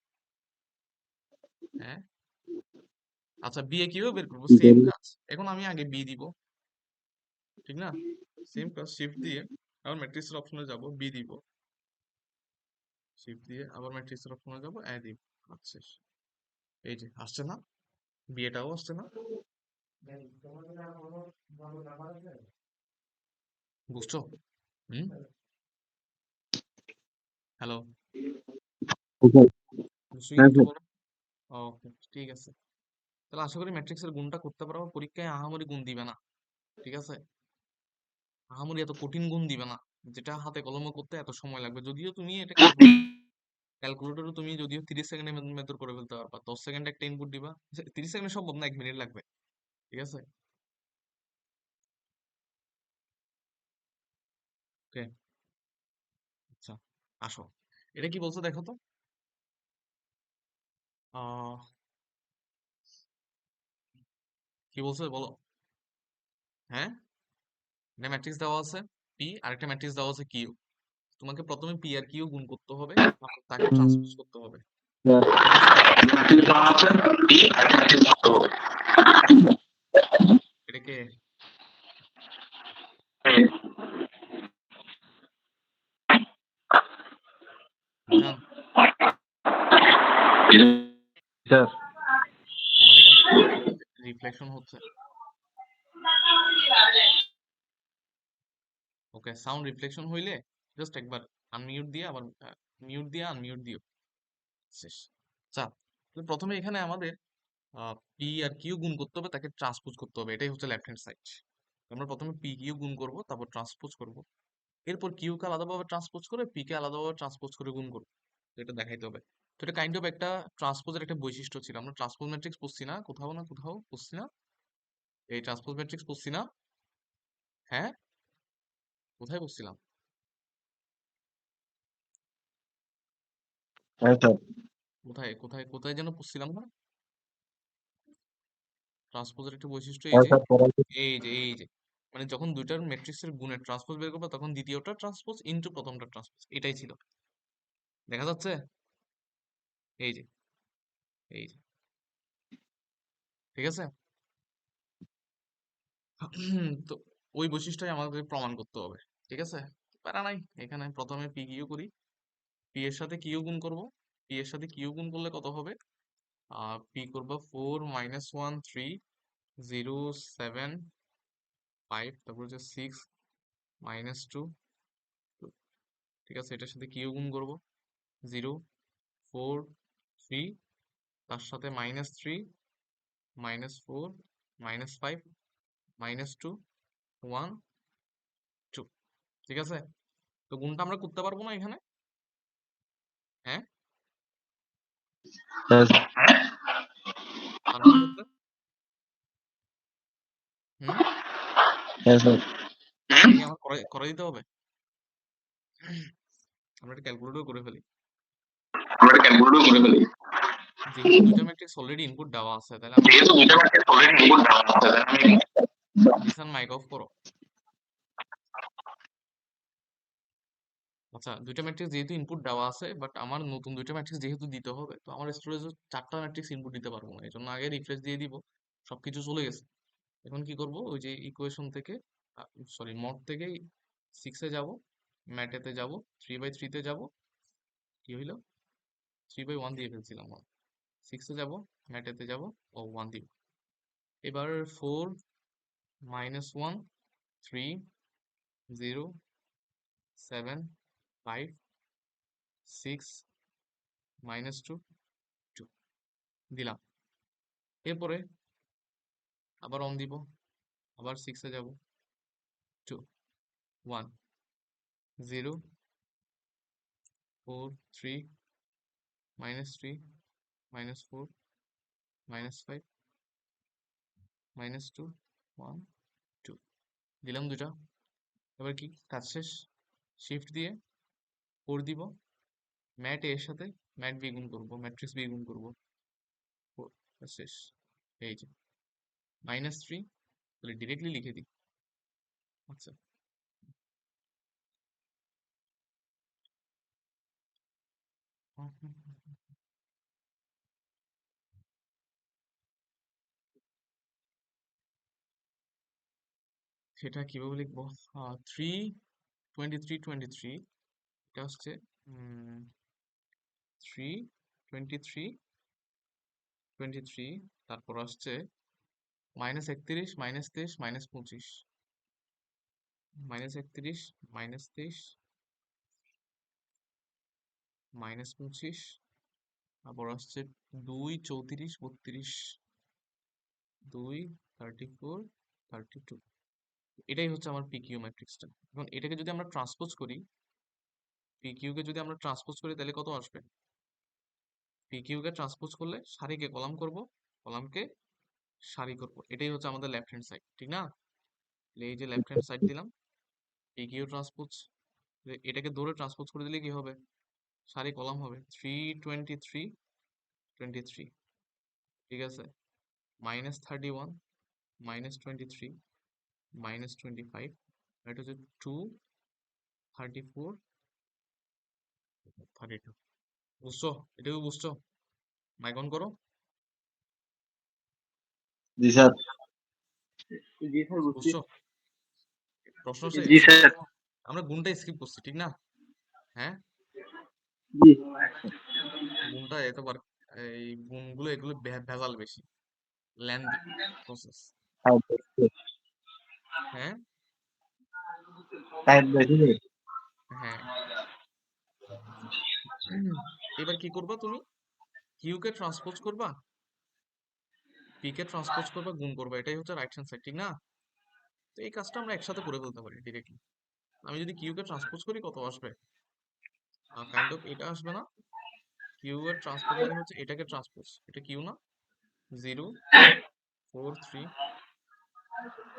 হ্যাঁ, আচ্ছা, বি এ কিভাবে বের করবো? সেম কাজ। এখন আমি আগে বি দিব, ঠিক না? সেম কাজ, শিফট দিয়ে আবার ম্যাট্রিক্সের অপশনে যাব, বি দিব। শিফট দিয়ে আবার ম্যাট্রিক্সের অপশনে যাব, এ দিব। আচ্ছা, এই যে আসছে না? বি এটাও আসছে না? বুঝছো? হুম, হ্যালো, স্যার। বুঝছো কি হ্যাঁ একটু স্যার। বলো? ওকে, ঠিক আছে। তাহলে আশা করি ম্যাট্রিক্সের গুণটা করতে পারবো। পরীক্ষায় আহামরি গুণ দিবে না। ঠিক আছে? আহামরি এত কঠিন গুণ দিবে না, যেটা হাতে কলমে করতে এত সময় লাগবে। যদিও তুমি এটা ক্যালকুলেটরে তুমি যদিও 30 সেকেন্ডে মেথড করে ফেলতে পারবা। 10 সেকেন্ডে একটা ইনপুট দিবা, 30 সেকেন্ডে সম্ভব না, 1 মিনিট লাগবে। ঠিক আছে? ওকে, আচ্ছা, আসো। এটা কি বলছো দেখো তো? আহ কি বলছো বলো? হ্যাঁ, একটা ম্যাট্রিক্স দেওয়া আছে পি, আরেকটা ম্যাট্রিক্স দেওয়া আছে কিউ। তোমাকে প্রথমে পি আর কিউ গুণ করতে হবে, তারপর তাকে ট্রান্সপোজ করতে হবে। ঠিক আছে? এটাকে নিজান, স্যার। তোমার এখান থেকে রিফ্লেকশন হচ্ছে। ওকে, সাউন্ড রিফ্লেকশন হইলে জাস্ট একবার আনমিউট দিয়ে আবার মিউট দিয়ে আনমিউট দিও, শেষ। আচ্ছা, তাহলে প্রথমে এখানে আমাদের পি আর কিউ গুণ করতে হবে, তাকে ট্রান্সপোজ করতে হবে। এটাই হচ্ছে লেফট হ্যান্ড সাইড। আমরা প্রথমে পি কিউ গুণ করব, তারপর ট্রান্সপোজ করব। এরপর কিউ কে আলাদাভাবে ট্রান্সপোজ করে পি কে আলাদাভাবে ট্রান্সপোজ করে গুণ করব। তো এটা দেখাইতে হবে। তো এটা কাইন্ড অফ একটা ট্রান্সপোজের একটা বৈশিষ্ট্য ছিল। আমরা ট্রান্সপোজ ম্যাট্রিক্স পড়ছি না কোথাও, না কোথাও পড়ছি না? এই ট্রান্সপোজ ম্যাট্রিক্স পড়ছি না? হ্যাঁ, কোথায় পড়ছিলাম? হ্যাঁ স্যার। কোথায় কোথায় কোথায় যেন পড়ছিলাম না? ট্রান্সপোজের একটা বৈশিষ্ট্য এই হ্যাঁ যে, স্যার পড়াইছি। এই যে মানে যখন দুইটার ম্যাট্রিক্সের গুণের ট্রান্সপোজ বের করবে, তখন দ্বিতীয়টা ট্রান্সপোজ ইনটু প্রথমটা ট্রান্সপোজ, এটাই ছিল। দেখা যাচ্ছে? এই যে, এই যে, ঠিক আছে? তো ওই বৈশিষ্ট্যই আমাদের প্রমাণ করতে হবে, ঠিক আছে? প্যারা নাই, এখানে প্রথমে পি কিউ করি, পি এর সাথে কিউ গুণ করব, পি এর সাথে কিউ গুণ করলে কত হবে? পি করবো 4 -1 3 0 7 5, তারপর হচ্ছে 6 -2 2, ঠিক আছে? এটার সাথে কিউ গুণ করব 0 4 3, তার সাথে -3 -4 -5 -2 1 2, ঠিক আছে? তো গুণটা আমরা করতে পারবো না এখানে? হ্যাঁ, হ্যাঁ স্যার। পারবো না করতে? হুম, হ্যাঁ স্যার। এটা কি আমার করে দিতে হবে? আমরা একটা ক্যালকুলেটর করে ফেলি। যেহেতু দুইটা ম্যাট্রিক্স অলরেডি ইনপুট দেওয়া আছে, তাহলে আমি জিসান মাইক অফ করো। আচ্ছা, দুইটা ম্যাট্রিক্স যেহেতু ইনপুট দেওয়া আছে, বাট আমার নতুন দুইটা ম্যাট্রিক্স যেহেতু দিতে হবে, তো আমার স্টোরেজে চারটা ম্যাট্রিক্স ইনপুট দিতে পারবো না, এই জন্য আগে রিফ্রেশ দিয়ে দিব, সবকিছু চলে গেছে। এখন কি করব, ওই যে ইকুয়েশন থেকে, সরি মড থেকে 6-এ যাব, ম্যাটেতে যাব, 3/3-তে যাব, কি হইলো 3/1 দিয়ে ফেলছিলাম, 6-এ যাব, ম্যাটেতে যাব, ও 1 দিব। এবার 4 -1 3 0 7 5 6 -2 2 দিলাম। এরপরে আবার অন দিব, আবার 6-এ যাব, 2 1 0 4 3 -3 -4 -5 -2 1 2 দিলাম দুইটা। এবার কি কাজ শেষ, শিফট দিয়ে 4 দিব, ম্যাট এর সাথে ম্যাট বি গুণ করবো, ম্যাট্রিক্স বি গুণ করবো, 4, শেষ। এই যে -3, তাহলে ডিরেক্টলি লিখে দিই। আচ্ছা, সেটা কিভাবে লিখবো? 3 23 23, এটা হচ্ছে 3 23 23, তারপর আসছে -31 -23 -25, -31 -23 -25, তারপর আসছে 2 34 32, 2 34 32, এটাই হচ্ছে আমার পিকিউ ম্যাট্রিক্সটা। এখন এটাকে যদি আমরা ট্রান্সপোজ করি, পিকিউ কে যদি আমরা ট্রান্সপোজ করি, তাহলে কত আসবে? পিকিউ কে ট্রান্সপোজ করলে সারিকে কলাম করব, কলামকে সারি করব, এটাই হচ্ছে আমাদের লেফট হ্যান্ড সাইড, ঠিক না? তাহলে এই যে লেফট হ্যান্ড সাইড দিলাম, পিকিউ ট্রান্সপোজ, এটাকে ধরে ট্রান্সপোজ করে দিলে কি হবে? সারি কলাম হবে 3 23 23, ঠিক আছে? -31 -23 -25, এটা হচ্ছে 2 34 32। বুঝছো? এটাকে বুঝছো? মাইক অন করো। জি স্যার। জি স্যার, বুঝছি। বুঝছো? প্রশ্ন আছে জি এখানে? স্যার। আমরা গুণটা স্কিপ করছি, ঠিক না? হ্যাঁ, জি গুণটা এতবার, এই গুণগুলো এগুলো ভেজাল বেশি, লেন্দি প্রসেস। টাইম বেশি। হ্যাঁ, টাইম বেশি। হ্যাঁ। এবার কি করবা তুমি? কিউ কে ট্রান্সপোজ করবা, পি কে ট্রান্সপোজ করবা, গুণ করবা, এটাই হচ্ছে রাইট হ্যান্ড সাইড, ঠিক না? তো এই কাজটা আমরা একসাথে করে ফেলতে পারি ডিরেক্টলি। আমি যদি কিউ কে ট্রান্সপোজ করি, কত আসবে? কাইন্ড অফ এটা আসবে না, কিউ এর ট্রান্সপোজ মানে হচ্ছে এটাকে ট্রান্সপোজ, এটা কিউ না? 0 4 3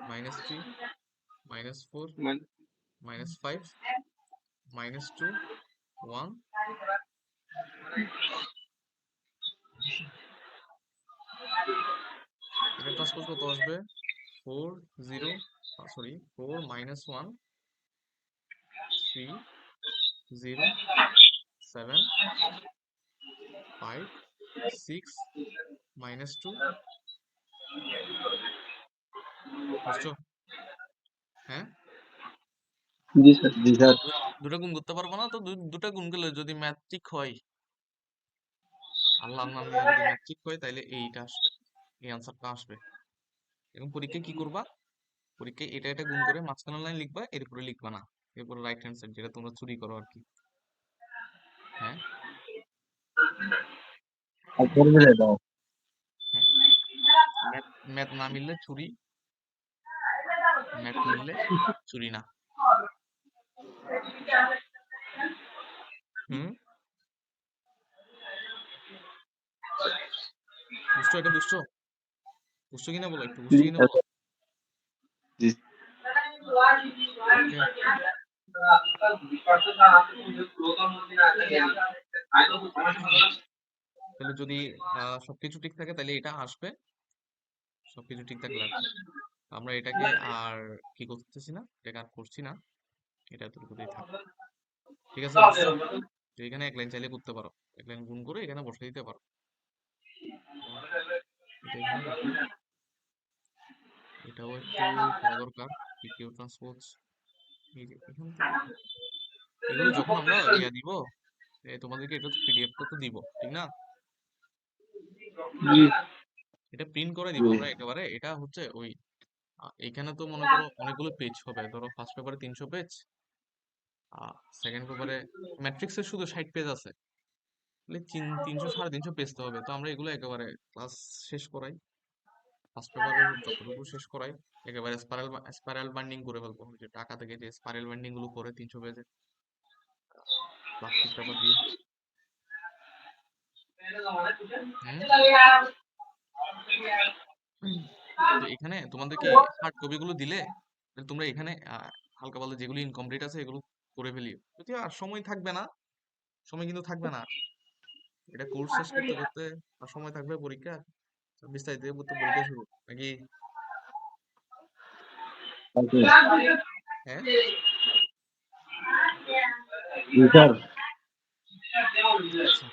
-3 -4 মানে -5 -2 1, এটা ট্রান্সপোজ কত আসবে? 4 0, সরি 4 -1 3 0 7 5 6 -2 বুঝছো? হ্যাঁ, জি স্যার। জি স্যার। দুটা গুণ করতে পারবো না তো দুটা গুণ করলে যদি ম্যাথ ঠিক হয়, আল্লাহর নাম নিয়ে যদি ম্যাথ ঠিক হয়, তাহলে এইটা আসবে, এই আনসারটা আসবে। এবং পরীক্ষায় কি করবা? পরীক্ষায় এটা এটা গুণ করে মাঝখানের লাইন লিখবা, এরপরে লিখবা না, এরপরে রাইট হ্যান্ড সাইড যেটা তোমরা চুরি করো আর কি। হ্যাঁ, তারপর বুঝাই দাও। হ্যাঁ, ম্যাথ ম্যাথ না মিললে চুরি, ম্যাথ মিললে চুরি না। হুম, বুঝছো? এটা বুঝছো? বুঝছো কিনা বলো, একটু বুঝছো জি কিনা স্যার। বলো। জি। ওকে, তাহলে যদি সবকিছু ঠিক থাকে তাহলে এটা আসবে, সবকিছু ঠিক থাকলে আর কি। আমরা এটাকে আর কি করতেছি না, এটাকে আর করছি না, এটা এতটুকুতেই থাক। ঠিক আছে, বুঝছো? তো এখানে এক লাইন চাইলে করতে পারো, এক লাইন গুণ করে এখানে বসে দিতে পারো। আহ, এটা এখানে রাখি, এটাও একটু করা দরকার। পিকিউ ট্রান্সপোজ এই যে এখান থেকে এখানে। এগুলো যখন আমরা ইয়া দিব, তোমাদেরকে এটা তো পিডিএফটা তো দিব, ঠিক না? জি। এটা প্রিন্ট করে দিব আমরা একেবারে। এটা হচ্ছে ওই এখানে তো মনে করো অনেকগুলো পেজ হবে, ধরো ফার্স্ট পেপারে 300 পেজ, সেকেন্ড পেপারে ম্যাট্রিক্সের শুধু 60 পেজ আছে, তাহলে 300 350 পেজ তো হবে। তো আমরা এগুলো একেবারে ক্লাস শেষ করাই, ফার্স্ট পেপারের যতটুকু শেষ করাই, একেবারে স্পাইরাল বাইন্ডিং করে ফেলবো। ওই যে টাকা থেকে যে স্পাইরাল বাইন্ডিং গুলো করে 300 পেজে প্লাস্টিক পেপার দিয়ে। হুম, তো এখানে তোমাদেরকে হার্ড কপি গুলো দিলে তাহলে তোমরা এখানে হালকা পাতলা যেগুলো ইনকমপ্লিট আছে এগুলো করে ফেলিও, যদি আর সময় থাকবে না, সময় কিন্তু থাকবে না, এটা কোর্স শেষ করতে করতে আর সময় থাকবে পরীক্ষা, 26 তারিখ থেকে তো পরীক্ষা শুরু নাকি? ওকে। হ্যাঁ, জি স্যার। আচ্ছা,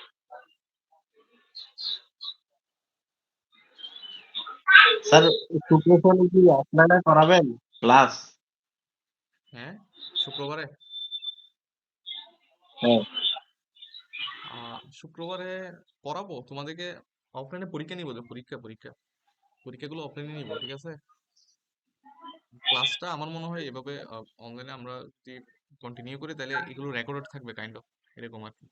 স্যার, শুক্রবার কি অফলাইনে করাবেন ক্লাস? হ্যাঁ, শুক্রবারে, হ্যাঁ। শুক্রবারে পড়াবো তোমাদেরকে। অফলাইনে পরীক্ষা নিবো, যে পরীক্ষাগুলো অফলাইনে নিবো, ঠিক আছে? ক্লাসটা আমার মনে হয় এভাবে অনলাইনে আমরা যদি কন্টিনিউ করি তাহলে এগুলো রেকর্ডেড থাকবে কাইন্ড অফ, এরকম আর কি।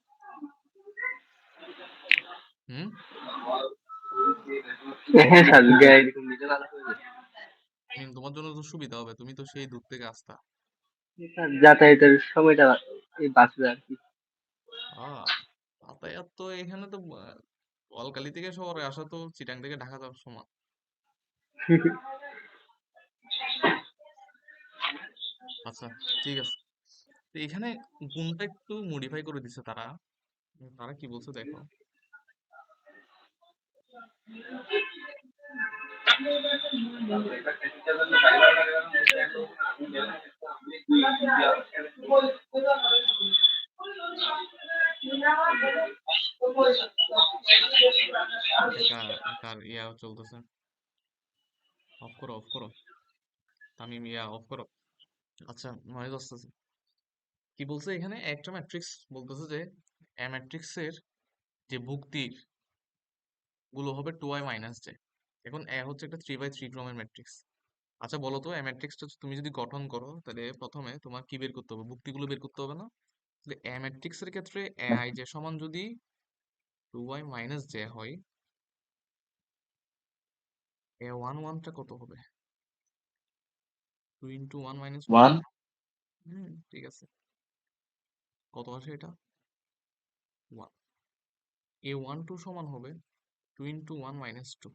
হুম, হ্যাঁ স্যার, এরকম নিতে ভালো হবে। তোমার জন্য তো সুবিধা হবে, তুমি তো সেই দূর থেকে আসতা। স্যার যাতায়াতের সময়টা এই বাঁচবে আর কি। আহ যাতায়াত তো এখানে তো কলকালি থেকে শহরে আসা তো চিটাং থেকে ঢাকা যাওয়ার সমান। আচ্ছা, ঠিক আছে। তো এখানে গুণটা একটু মডিফাই করে দিছে তারা। তারা কি বলছে দেখো। এটা কার কার ইয়া চলতেছে? অফ করো, অফ করো, তামিম ইয়া অফ করো। আচ্ছা, নয়েজ আসতেছে। কি বলছে এখানে, একটা ম্যাট্রিক্স বলতেছে যে এ ম্যাট্রিক্সের যে ভুক্তির গুলো হবে 2i-j। এখন এ হচ্ছে একটা 3x3 ক্রমের ম্যাট্রিক্স। আচ্ছা বলো তো, এ ম্যাট্রিক্সটা তুমি যদি গঠন করো তাহলে প্রথমে তোমার কি বের করতে হবে? ভুক্তিগুলো বের করতে হবে না? তাহলে এ ম্যাট্রিক্সের ক্ষেত্রে এ আই জে সমান যদি 2i-j হয়, a11টা কত হবে? 2 ইন্টু 1 মাইনাস 1। ওয়ান। ঠিক আছে, কত আসে এটা? 1। a12 সমান হবে 2 ইন্টু 1 মাইনাস 2,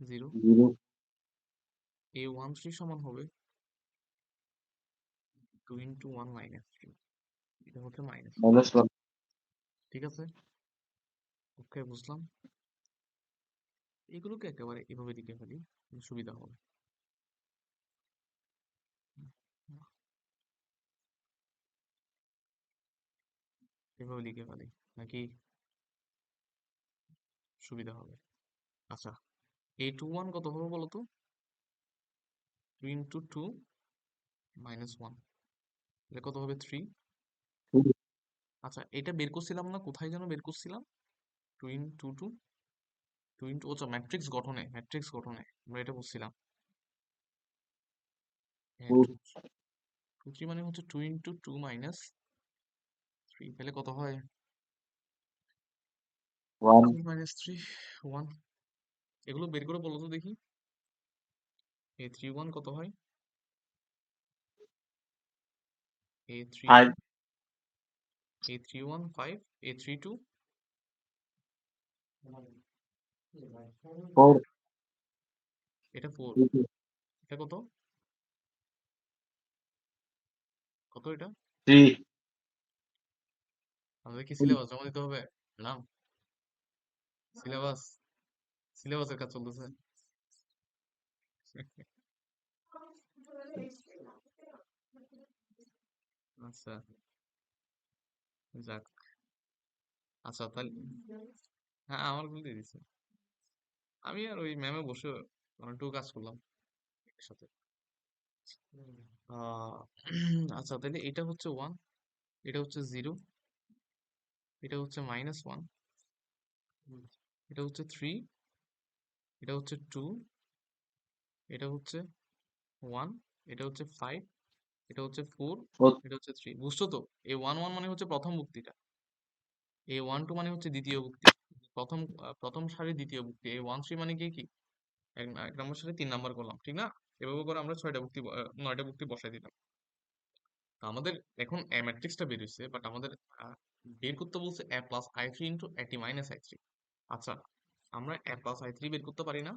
0। জিরো। a13 সমান হবে 2 ইন্টু 1 মাইনাস 3, এটা হচ্ছে মাইনাস 1। Minus one. ঠিক আছে, ওকে, বুঝলাম। এগুলোকে একেবারে এভাবে লিখে ফেলি, সুবিধা হবে। এভাবে লিখে ফেলি নাকি সুবিধা হবে? আচ্ছা, a21 কত হবে বলো তো? 2 ইন্টু 2 মাইনাস 1, এটা কত হবে 3। আচ্ছা, এটা বের করছিলাম না, কোথায় যেন বের করছিলাম? 2 ইন্টু 2, 2 ইন্টু, আচ্ছা ম্যাট্রিক্স গঠনে, ম্যাট্রিক্স গঠনে আমরা এটা বলছিলাম। হ্যাঁ, 2 3 মানে হচ্ছে 2 ইন্টু 2 মাইনাস 3, তাহলে কত হয়? 1 2 মাইনাস 3, 1। এগুলো বের করে বলো তো দেখি। এ 3 1 কত হয়? এ 3 5 2, এ 3 1 5, এ 3 2 4 এটা 4, এটা কত? কত এটা? 3 আমাদের কি সিলেবাস জমা দিতে হবে? না, সিলেবাস, সিলেবাসের কাজ চলতেছে। আচ্ছা, যাক। আচ্ছা তাহলে, হ্যাঁ আমার ভুল দিয়ে দিছে। আমি আর ওই ম্যামে বসে অনেকটুকু কাজ করলাম একসাথে। আহ আচ্ছা তাহলে এটা হচ্ছে 1, এটা হচ্ছে 0, এটা হচ্ছে -1, এটা হচ্ছে 3, এটা হচ্ছে 2, এটা হচ্ছে 1, এটা হচ্ছে 5, এটা হচ্ছে 4, 4 এটা হচ্ছে 3। বুঝছো তো? এই 1 1 মানে হচ্ছে প্রথম যুক্তিটা, এই 1 2 মানে হচ্ছে দ্বিতীয় যুক্তি, প্রথম সারির দ্বিতীয় যুক্তি। এই 1 3 মানে কি কি এক নম্বর সারি 3 নাম্বার করলাম, ঠিক না? এভাবে করে আমরা 9টা যুক্তি বসাই দিলাম। তো আমাদের এখন এ ম্যাট্রিক্সটা বের হইছে, বাট আমাদের বের করতে বলছে a plus I three into এটি মাইনাস আই থ্রি। আচ্ছা, আমরা a প্লাস আই থ্রি বের করতে পারি না?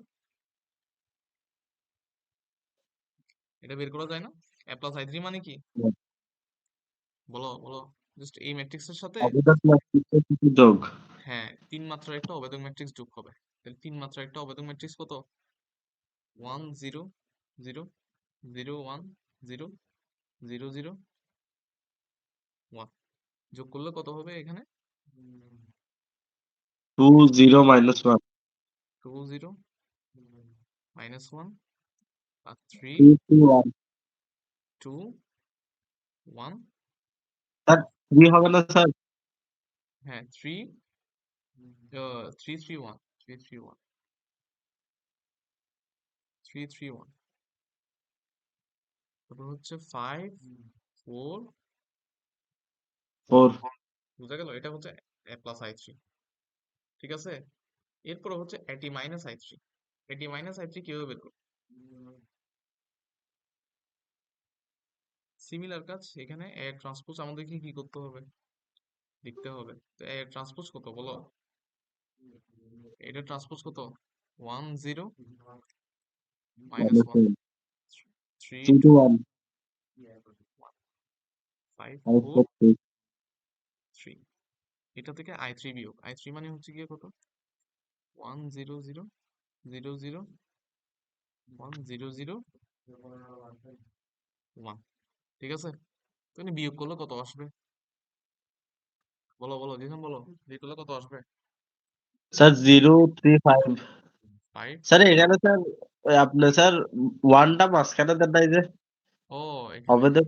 এটা বের করা যায় না? a প্লাস আই থ্রি মানে কি? বলো বলো, জাস্ট এই ম্যাট্রিক্সের সাথে, অবদান ম্যাট্রিক্সের সাথে যোগ। হ্যাঁ, 3 মাত্রার একটা অবেদক ম্যাট্রিক্স যোগ হবে। তাহলে 3 মাত্রার একটা অবেদক ম্যাট্রিক্স কত? 1 0 0 0 1 0 0 0 1, যোগ করলে কত হবে এখানে? 2 0 -1 2 0 মাইনাস 1 আর 3 3 2 1 2 1, স্যার 3 হবে না স্যার? হ্যাঁ 3 3 3 1 3 3 1 3 3 1, তারপর হচ্ছে 5 4, 4 বুঝা গেল? এটা হচ্ছে a প্লাস আই থ্রি, ঠিক আছে? এরপরে হচ্ছে এটি মাইনাস আই থ্রি। এটি মাইনাস আই থ্রি কিভাবে বের করবো? সিমিলার কাজ, এখানে এ ট্রান্সপোজ আমাদেরকে কি করতে হবে? লিখতে হবে। তো এ ট্রান্সপোজ কত বলো? এটা ট্রান্সপোজ কত? 1 0 মাইনাস 1 -1 3 3 2 2 1 5 5 4 4 3 3। এটা থেকে আই থ্রি বিয়োগ, আই থ্রি মানে হচ্ছে গিয়ে কত? 1 0 0 0 0 1 0 0 1, ঠিক আছে? তো এখানে বিয়োগ করলে কত আসবে? বলো বলো জিসান, বলো বিয়োগ করলে কত আসবে? স্যার 0 3 5 5, স্যার এখানে স্যার আপনি স্যার 1 টা মাঝখানে দেন নাই যে ও এখানে, অবেদক।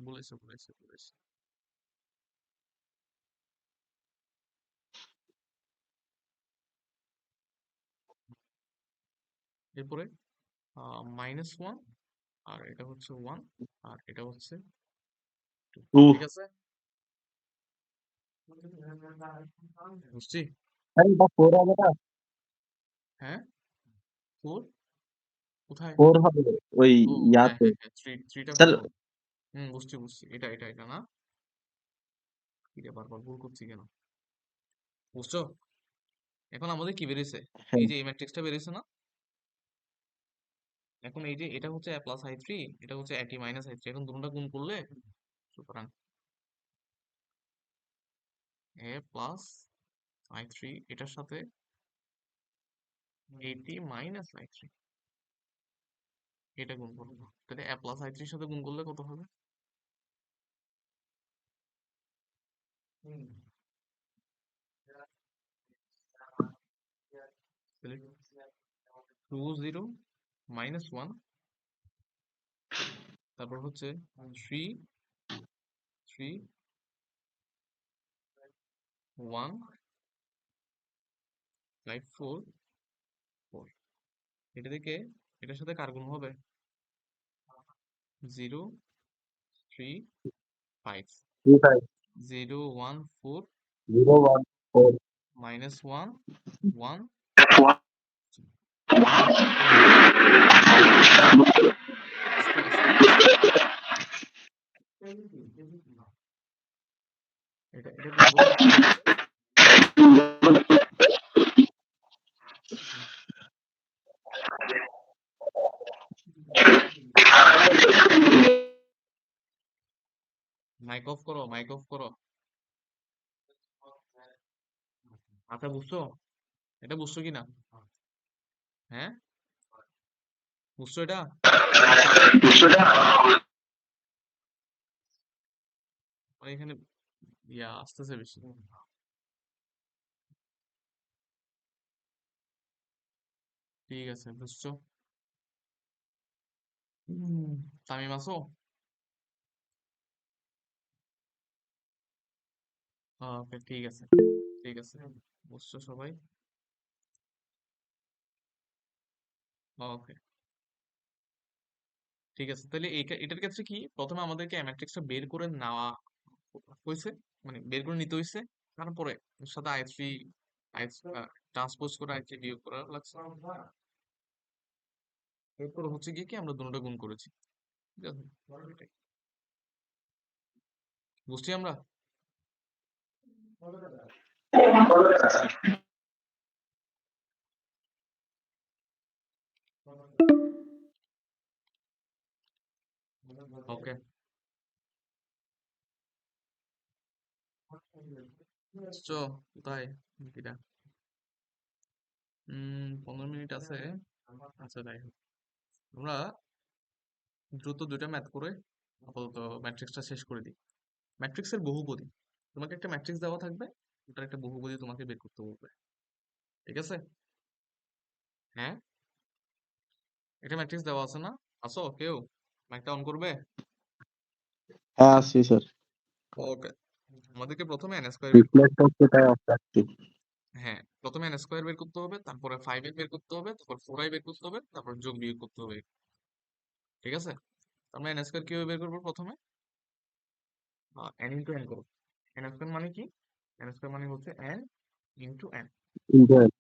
বলেছে বলেছে বলেছে। এরপরে -1, আর এটা হচ্ছে 1, আর এটা হচ্ছে 2, 2 ঠিক আছে? বুঝছি? স্যার এটা 4 হবে না? হ্যাঁ 4 কোথায়? 4 হবে ওই ও হ্যাঁ ইয়াতে হ্যাঁ হ্যাঁ, থ্রিটা স্যার। 4 হবে। বুঝছি বুঝছি, এটা এটা এটা না, এটা বারবার ভুল করছি কেন? বুঝছো? এখন আমাদের কি বেরিয়েছে? হ্যাঁ এই যে এই ম্যাট্রিক্সটা বেরিয়েছে না? এখন এই যে এটা হচ্ছে a প্লাস আই থ্রি, এটা হচ্ছে এটি মাইনাস আই থ্রি, এখন দুটোটা গুণ করলে সুতরাং a প্লাস আই থ্রি এটার সাথে এটি মাইনাস আই থ্রি, এটা গুণ করবো, তাহলে a প্লাস আই থ্রির সাথে গুণ করলে কত হবে? তাহলে 2 0 -1 তারপর হচ্ছে 3 3 1 5 4 4। এটা থেকে এটার সাথে কার গুণ হবে? 0 3 5 35 0 1 4 014 minus 1 1 আস্তে আস্তে এটা এটা গুণ করলে কত হবে? মাইক অফ করো, মাইক অফ করো। আচ্ছা বুঝছো? এটা বুঝছো কিনা? হ্যাঁ, বুঝছো এটা? মানে এখানে আসতেছে বেশি। ঠিক আছে, বুঝছো? তামিম আছো? ওকে, ঠিক আছে, ঠিক আছে, বুঝছো সবাই? ওকে, ঠিক আছে। তাহলে এটার ক্ষেত্রে কি প্রথমে আমাদেরকে ম্যাট্রিক্সটা বের করে নেওয়া হয়েছে, মানে বের করে নিতে হয়েছে, তারপরে এর সাথে i3 আই ট্রান্সপোজ করে i3 বিয়োগ করা লাগছে। এরপর হচ্ছে গিয়ে কি আমরা দুটোটা গুণ করেছি, ঠিক আছে? এটাই। বুঝছি আমরা? ওকে, বুঝছো কোথায় এটা? 15 মিনিট আছে। আচ্ছা যাই হোক, আমরা দ্রুত দুইটা ম্যাথ করে আপাতত ম্যাট্রিক্সটা শেষ করে দিই। ম্যাট্রিক্সের বহুপদী, তোমাকে একটা ম্যাট্রিক্স দেওয়া থাকবে, ওটার একটা বহুপদী তোমাকে বের করতে বলবে, ঠিক আছে? হ্যাঁ, এটা ম্যাট্রিক্স দেওয়া আছে না? আসো কেউ মাইকটা অন করবে? হ্যাঁ আছি স্যার। ওকে, আমাদেরকে প্রথমে এন স্কোয়ার বের রিফ্লেক্ট হচ্ছে তাই আসছি। হ্যাঁ, প্রথমে এন স্কোয়ার বের করতে হবে, তারপরে 5 বের করতে হবে, তারপর 4i বের করতে হবে, তারপর যোগ বিয়োগ করতে হবে, ঠিক আছে? আমরা এন স্কোয়ার কিভাবে বের করবো? প্রথমে এন ইন্টু এন করবো। এন স্কোয়ার মানে কি? এন স্কোয়ার মানে হচ্ছে এন ইন্টু এন। ইন্টারেস্ট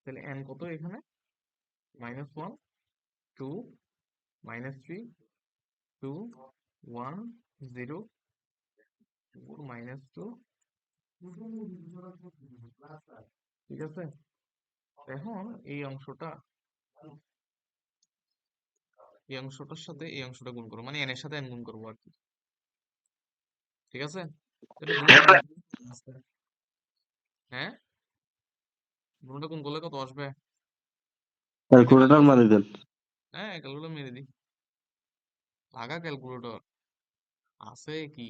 তাহলে এন কত এখানে? -1 2 -3 2 1 0 4 -2, ঠিক আছে? এখন এই অংশটার সাথে এই অংশটা গুণ করবো, মানে এন এর সাথে এন গুণ করবো আর কি, ঠিক আছে? তাহলে দুটোটা গুণ করলে কত আসবে? হ্যাঁ, দুটোটা গুণ করলে কত আসবে? এটা ক্যালকুলেটর ক্যালকুলেটর, মারি দেন। হ্যাঁ ক্যালকুলেটর মেরে দিই, আগা ক্যালকুলেটর আছে কি?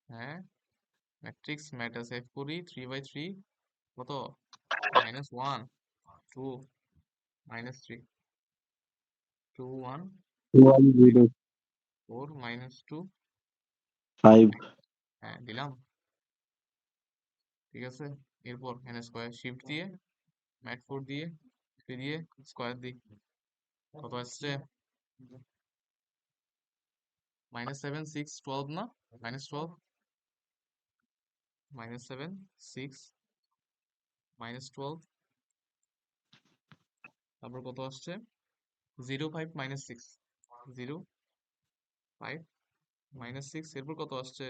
হ্যাঁ, ম্যাট্রিক্স ম্যাটার সেভ করি, 3/3 কত? -1 2 -3 2 1 0 10 4 -2, 5 হ্যাঁ দিলাম, ঠিক আছে? এরপর এন স্কোয়ার শিফট দিয়ে ম্যাট 4 দিয়ে 3 দিয়ে স্কোয়ার দিই, কত আসছে? -7 6 12 না? -12 -7 6 -12, তারপর কত আসছে? 0 5 -6 0 5 -6, এরপর কত আসছে?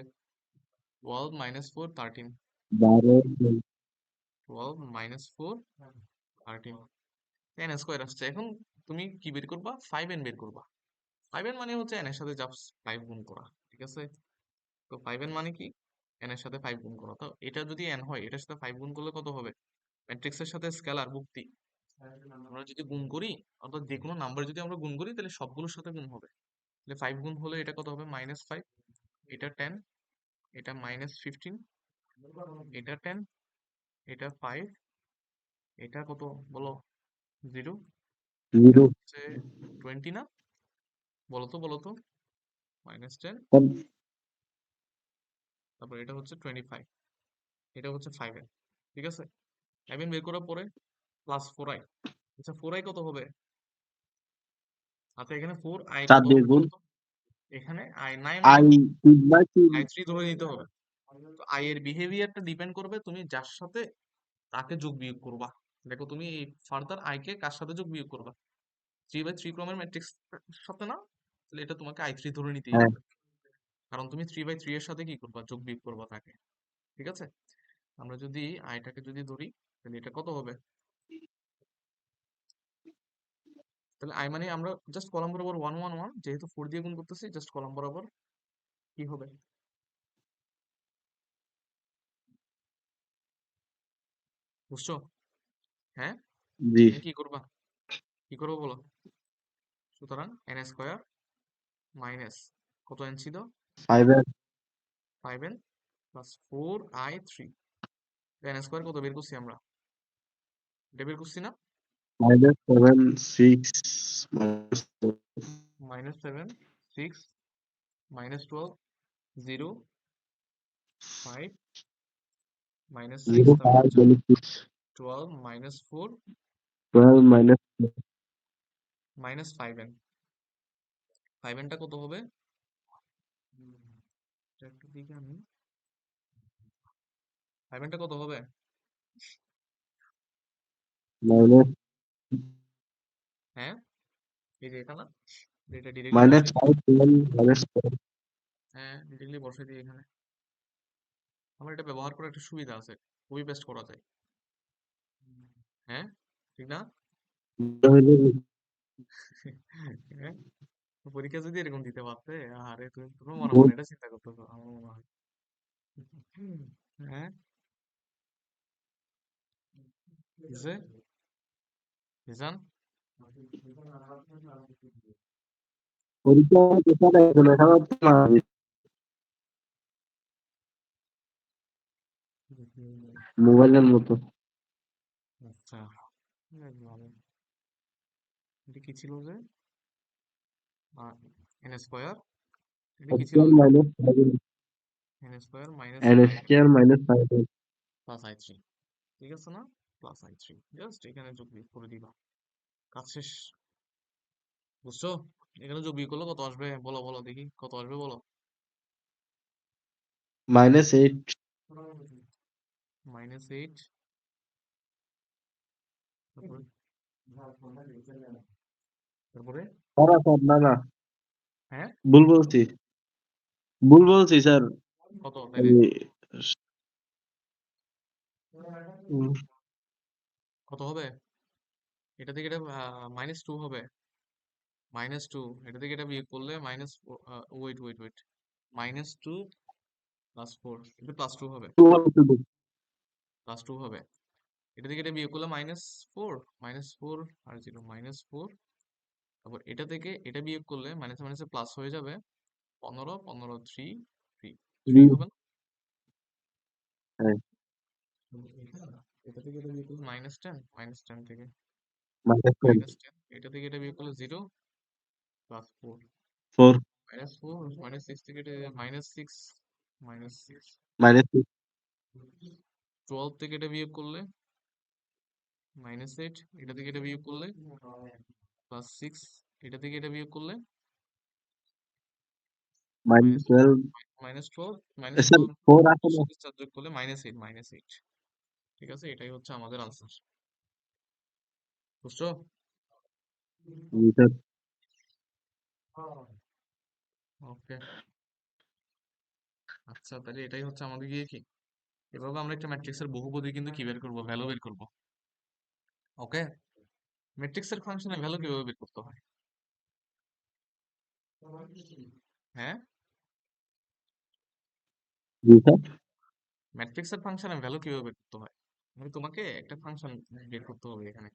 12 -4 13 12 12 -4 13, এন স্কোয়ার আসছে। এখন তুমি কি বের করবা? 5n বের করবা। 5n মানে হচ্ছে n এর সাথে জাস্ট 5 গুণ করা, ঠিক আছে? তো 5n মানে কি? n এর সাথে 5 গুণ করা। তো এটা যদি n হয়, এটার সাথে 5 গুণ করলে কত হবে? ম্যাট্রিক্সের সাথে স্কেলার মুক্তি, আমরা যদি গুণ করি, অর্থাৎ যে কোনো নাম্বার যদি আমরা গুণ করি তাহলে সবগুলোর সাথে গুণ হবে। তাহলে 5 গুণ হলে এটা কত হবে? -5, এটা 10, এটা -15, এটা 10, এটা 5, এটা কত বলো? 0, এটা 0 হচ্ছে 20 না? বলো তো -10, তারপর এটা হচ্ছে 25, এটা হচ্ছে 5n, ঠিক আছে? 5n বের করার পরে প্লাস 4i, আচ্ছা 4i কত হবে? আচ্ছা এখানে 4i 4 কত দিয়ে হবে গুণ বলো তো? এখানে i নাই মানে i 3/3 i3 ধরে নিতে হবে। তো i এর বিহেভিয়ারটা ডিপেন্ড করবে তুমি যার সাথে তাকে যোগ বিয়োগ করবা। দেখো তুমি এই ফার্দার i কে কার সাথে যোগ বিয়োগ করবা? 3/3 ক্রমের ম্যাট্রিক্স সাথে না, তাহলে এটা তোমাকে i3 ধরে নিতেই হ্যাঁ হবে, কারণ তুমি 3/3 এর সাথে কি করবা? যোগ বিয়োগ করবা তাকে, ঠিক আছে? আমরা যদি আইটাকে যদি ধরি, তাহলে এটা কত হবে? তাহলে আই মানে আমরা জাস্ট কলাম বরাবর 1 1 1, যেহেতু 4 দিয়ে গুণ করতেছি জাস্ট কলাম বরাবর কি হবে? বুঝছো? হ্যাঁ, জি তুমি কি করবা? কি করবো বলো? সুতরাং n স্কোয়ার মাইনাস কত n ছিল? 5 এর 5n plus 4i3, n square কত বের করছি আমরা? এটা বের করছি না? -7 6 -7 6 -12 0 5 -6, 0 তারপর হচ্ছে 5 12 -4 12 মাইনাস -5n, 5n টা কত হবে? এটা একটু দিকে আমি 5n টা কত হবে? মাইনাস হ্যাঁ, এই যে এটা না, এটা ডিরেক্টলি মাইনাস বসাই দিই। 5 মাইনাস হ্যাঁ, ডিরেক্টলি বসাই দিই এখানে। আমার এটা ব্যবহার করার একটা সুবিধা আছে, কপি পেস্ট করা যায়। হ্যাঁ, ঠিক না? হ্যাঁ, পরীক্ষা যদি এরকম দিতে পারতে, আরে তুমি তুমি মনে মনে এটা চিন্তা করতেছো, আমার মনে হয়। হ্যাঁ, কিসে মিজান? পরীক্ষা পেপার এখন এখানে মোবাইলের মতো আচ্ছা, বেশ ভালো। এটা কি ছিল যে এন স্কোয়ার, এটা কি ছিল? Square minus N square minus n 5 square minus 5 plus i3, ঠিক আছে না? প্লাস i3 জাস্ট এখানে যোগ বিয়োগ করে দিবা, কাজ শেষ। বুঝছো? এখানে যোগ বিয়োগ করলে কত আসবে বলো, বলো দেখি কত আসবে বলো। -8 -8, তারপরে তারপরে না না হ্যাঁ, ভুল বলছি স্যার কত তাইলে? কত হবে? এটা থেকে এটা -2 হবে, -2, এটা থেকে এটা বিয়োগ করলে মাইনাস, ওয়েট, -2 +4, এটা +2 হবে, +2 হবে। এটা থেকে এটা বিয়োগ করলে -4, -4 আর 0 -4, তারপর এটা থেকে এটা বিয়োগ করলে মাইনাসে মাইনাসে প্লাস হয়ে যাবে, 15 15 3 3 3 হবে না? এটা থেকে এটা বিয়োগ করলে -10, -10 থেকে -10, এটা থেকে এটা বিয়োগ করলে 0 +4, 4 -4 -6 থেকে এটা -6 -6, মাইনাস 12 থেকে এটা বিয়োগ করলে -8, এটা থেকে এটা বিয়োগ করলে +6, এটা থেকে এটা বিয়োগ করলে মাইনাস মাইনাস 12 -12 স্যার -12 4 আছে না সাথে 4 যোগ করলে -8, ঠিক আছে? এটাই হচ্ছে আমাদের আনসার। বুঝছো? জি স্যার ওকে, আচ্ছা তাহলে এটাই হচ্ছে আমাদের গিয়ে কি, এভাবে আমরা একটা ম্যাট্রিক্সের বহুপদী কিন্তু কি বের করবো? ভ্যালু বের করবো। ওকে, ম্যাট্রিক্সের ফাংশনের ভ্যালু কিভাবে বের করতে হয়? হ্যাঁ, জি স্যার ম্যাট্রিক্সের ফাংশনের ভ্যালু কিভাবে বের করতে হয়? মানে তোমাকে একটা ফাংশন বের করতে হবে এখানে।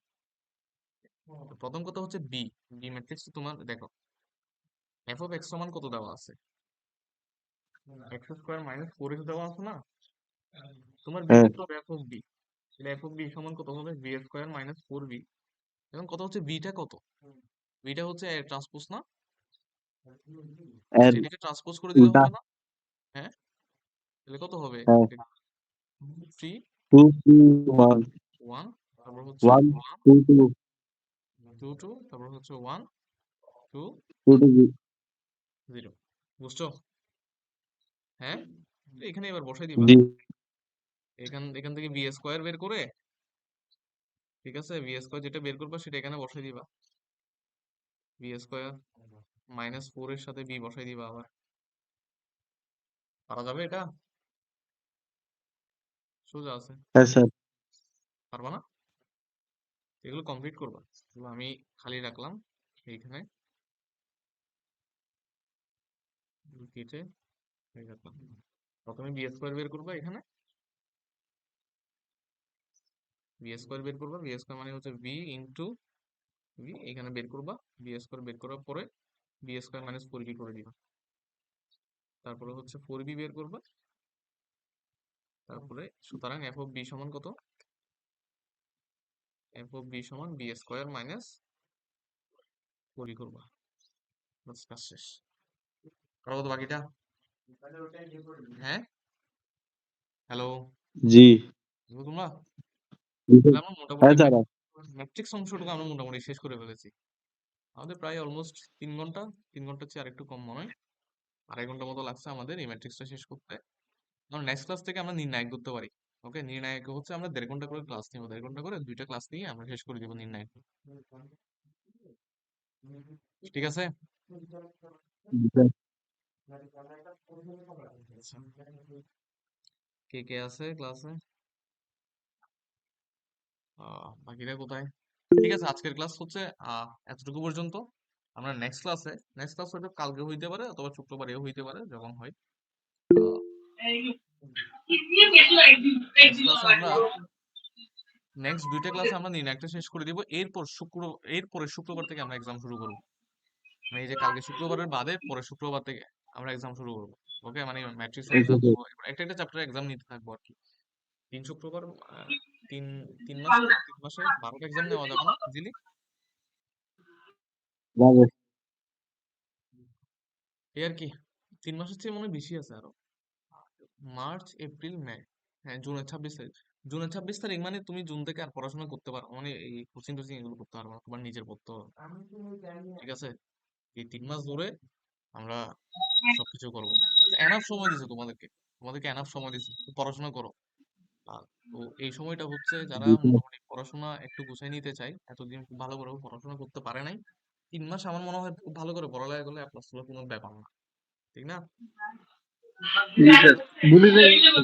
তো প্রথম কথা হচ্ছে বি, বি ম্যাট্রিক্স তোমার দেখো, এফ অফ এক্স সমান কত দেওয়া আছে? x² - 4x দেওয়া আছে না? তোমার বি হ্যাঁ বের করবে এফ অফ বি, তাহলে এফ অফ বি সমান কত হবে? b² - 4b। এখন কথা হচ্ছে বিটা কত? বিটা হচ্ছে ট্রান্সপোজ না? এর এটাকে ট্রান্সপোজ করে দিলে উল্টা। হবে না? হ্যাঁ, তাহলে কত হবে? হ্যাঁ, 3 2 2 1 1 তারপর হচ্ছে 1 1 2 2 2 2 তারপর হচ্ছে 1 2 2 2 0। বুঝছো? হ্যাঁ, তো এখানে এবার বসাই দিবা। জি। এখান এখান থেকে বি স্কোয়ার বের করে, ঠিক আছে, বি স্কোয়ার যেটা বের করবা সেটা এখানে বসাই দিবা। বি স্কোয়ার -4 এর সাথে বি বসাই দিবা আবার। পারা যাবে এটা? সোজা আছে। হ্যাঁ স্যার। পারবা না? এগুলো কমপ্লিট করবা। এগুলো আমি খালি রাখলাম এইখানে, এগুলো কেটে এই রাখলাম। প্রথমে বি স্কোয়ার বের করবা এখানে, বি স্কোয়ার বের করবা। বি স্কোয়ার মানে হচ্ছে বি ইন্টু বি, এখানে বের করবা। বি স্কোয়ার বের করার পরে বি স্কোয়ার -4b করে দিবা। তারপরে হচ্ছে 4b বের করবা। তারপরে সুতরাং এফ অফ বি সমান কত? এফ অফ বি সমান বি স্কোয়ার -4b করবা। বাস, কাজ শেষ। করো তো বাকিটা। হ্যাঁ, হ্যালো, জি। তোমরা? জি স্যার। তাহলে আমরা হ্যাঁ মোটামুটি স্যার। ম্যাট্রিক্স অংশটুকু আমরা মোটামুটি শেষ করে ফেলেছি। আমাদের প্রায় অলমোস্ট 3 ঘন্টা, 3 ঘন্টার চেয়ে আরেকটু কম মনে হয়, 2.5 ঘন্টা মতো লাগছে আমাদের এই ম্যাট্রিক্সটা শেষ করতে। কারণ নেক্সট ক্লাস থেকে আমরা নির্ণায়ক করতে পারি। ওকে, নির্ণায়ক হচ্ছে আমরা 1.5 ঘন্টা করে ক্লাস নিব, 1.5 ঘন্টা করে 2টা ক্লাস নিয়ে আমরা শেষ করে দিব নির্ণায়ক। ঠিক আছে? জি স্যার। আচ্ছা, কে কে আছে ক্লাসে? বাকিরা কোথায়? ঠিক আছে, আজকের ক্লাস হচ্ছে এতটুকু পর্যন্ত। আমরা নেক্সট ক্লাস হয়তো কালকে হইতে পারে অথবা শুক্রবারেও হইতে পারে, যখন হয়। নেক্সট ক্লাসে আমরা নেক্সট 2টা ক্লাসে আমরা নির্ণায়কটা শেষ করে দিব। এরপরে শুক্রবার থেকে আমরা এক্সাম শুরু করব। মানে এই যে কালকে শুক্রবারের বাদে পরে শুক্রবার থেকে আমরা এক্সাম শুরু করব। ওকে, মানে ম্যাট্রিক্সের ওকে এক্সাম স্যার। দিব। একটা একটা চ্যাপ্টার এক্সাম নিতে থাকবো আর কি। 3 শুক্রবার, তিন 3 মাসে 12টা এক্সাম নেওয়া যাবে না ইজিলি? যাবে। এই আর কি, 3 মাসের চেয়ে মনে হয় বেশি আছে আরো। মার্চ, এপ্রিল, মে, হ্যাঁ জুনের 26 তারিখ। জুনের 26 তারিখ মানে তুমি জুন থেকে আর পড়াশোনা করতে পারো, মানে এই কোচিং টোচিং এগুলো করতে পারবে না, তোমার নিজের পড়তে হবে। ঠিক আছে, এই 3 মাস ধরে আমরা সবকিছু করবো। এনাফ সময় দিছে তোমাদেরকে, এনাফ সময় দিছে, তো পড়াশোনা করো। আর তো এই সময়টা হচ্ছে যারা জি স্যার। মোটামুটি পড়াশোনা একটু গুছিয়ে নিতে চায়, এতদিন খুব ভালো করে পড়াশোনা করতে পারে নাই, 3 মাস আমার মনে হয় খুব ভালো করে পড়ালেখা করলে A+ তোলার কোনো ব্যাপার না, ঠিক না? জি স্যার। ভুলে যাই স্যার।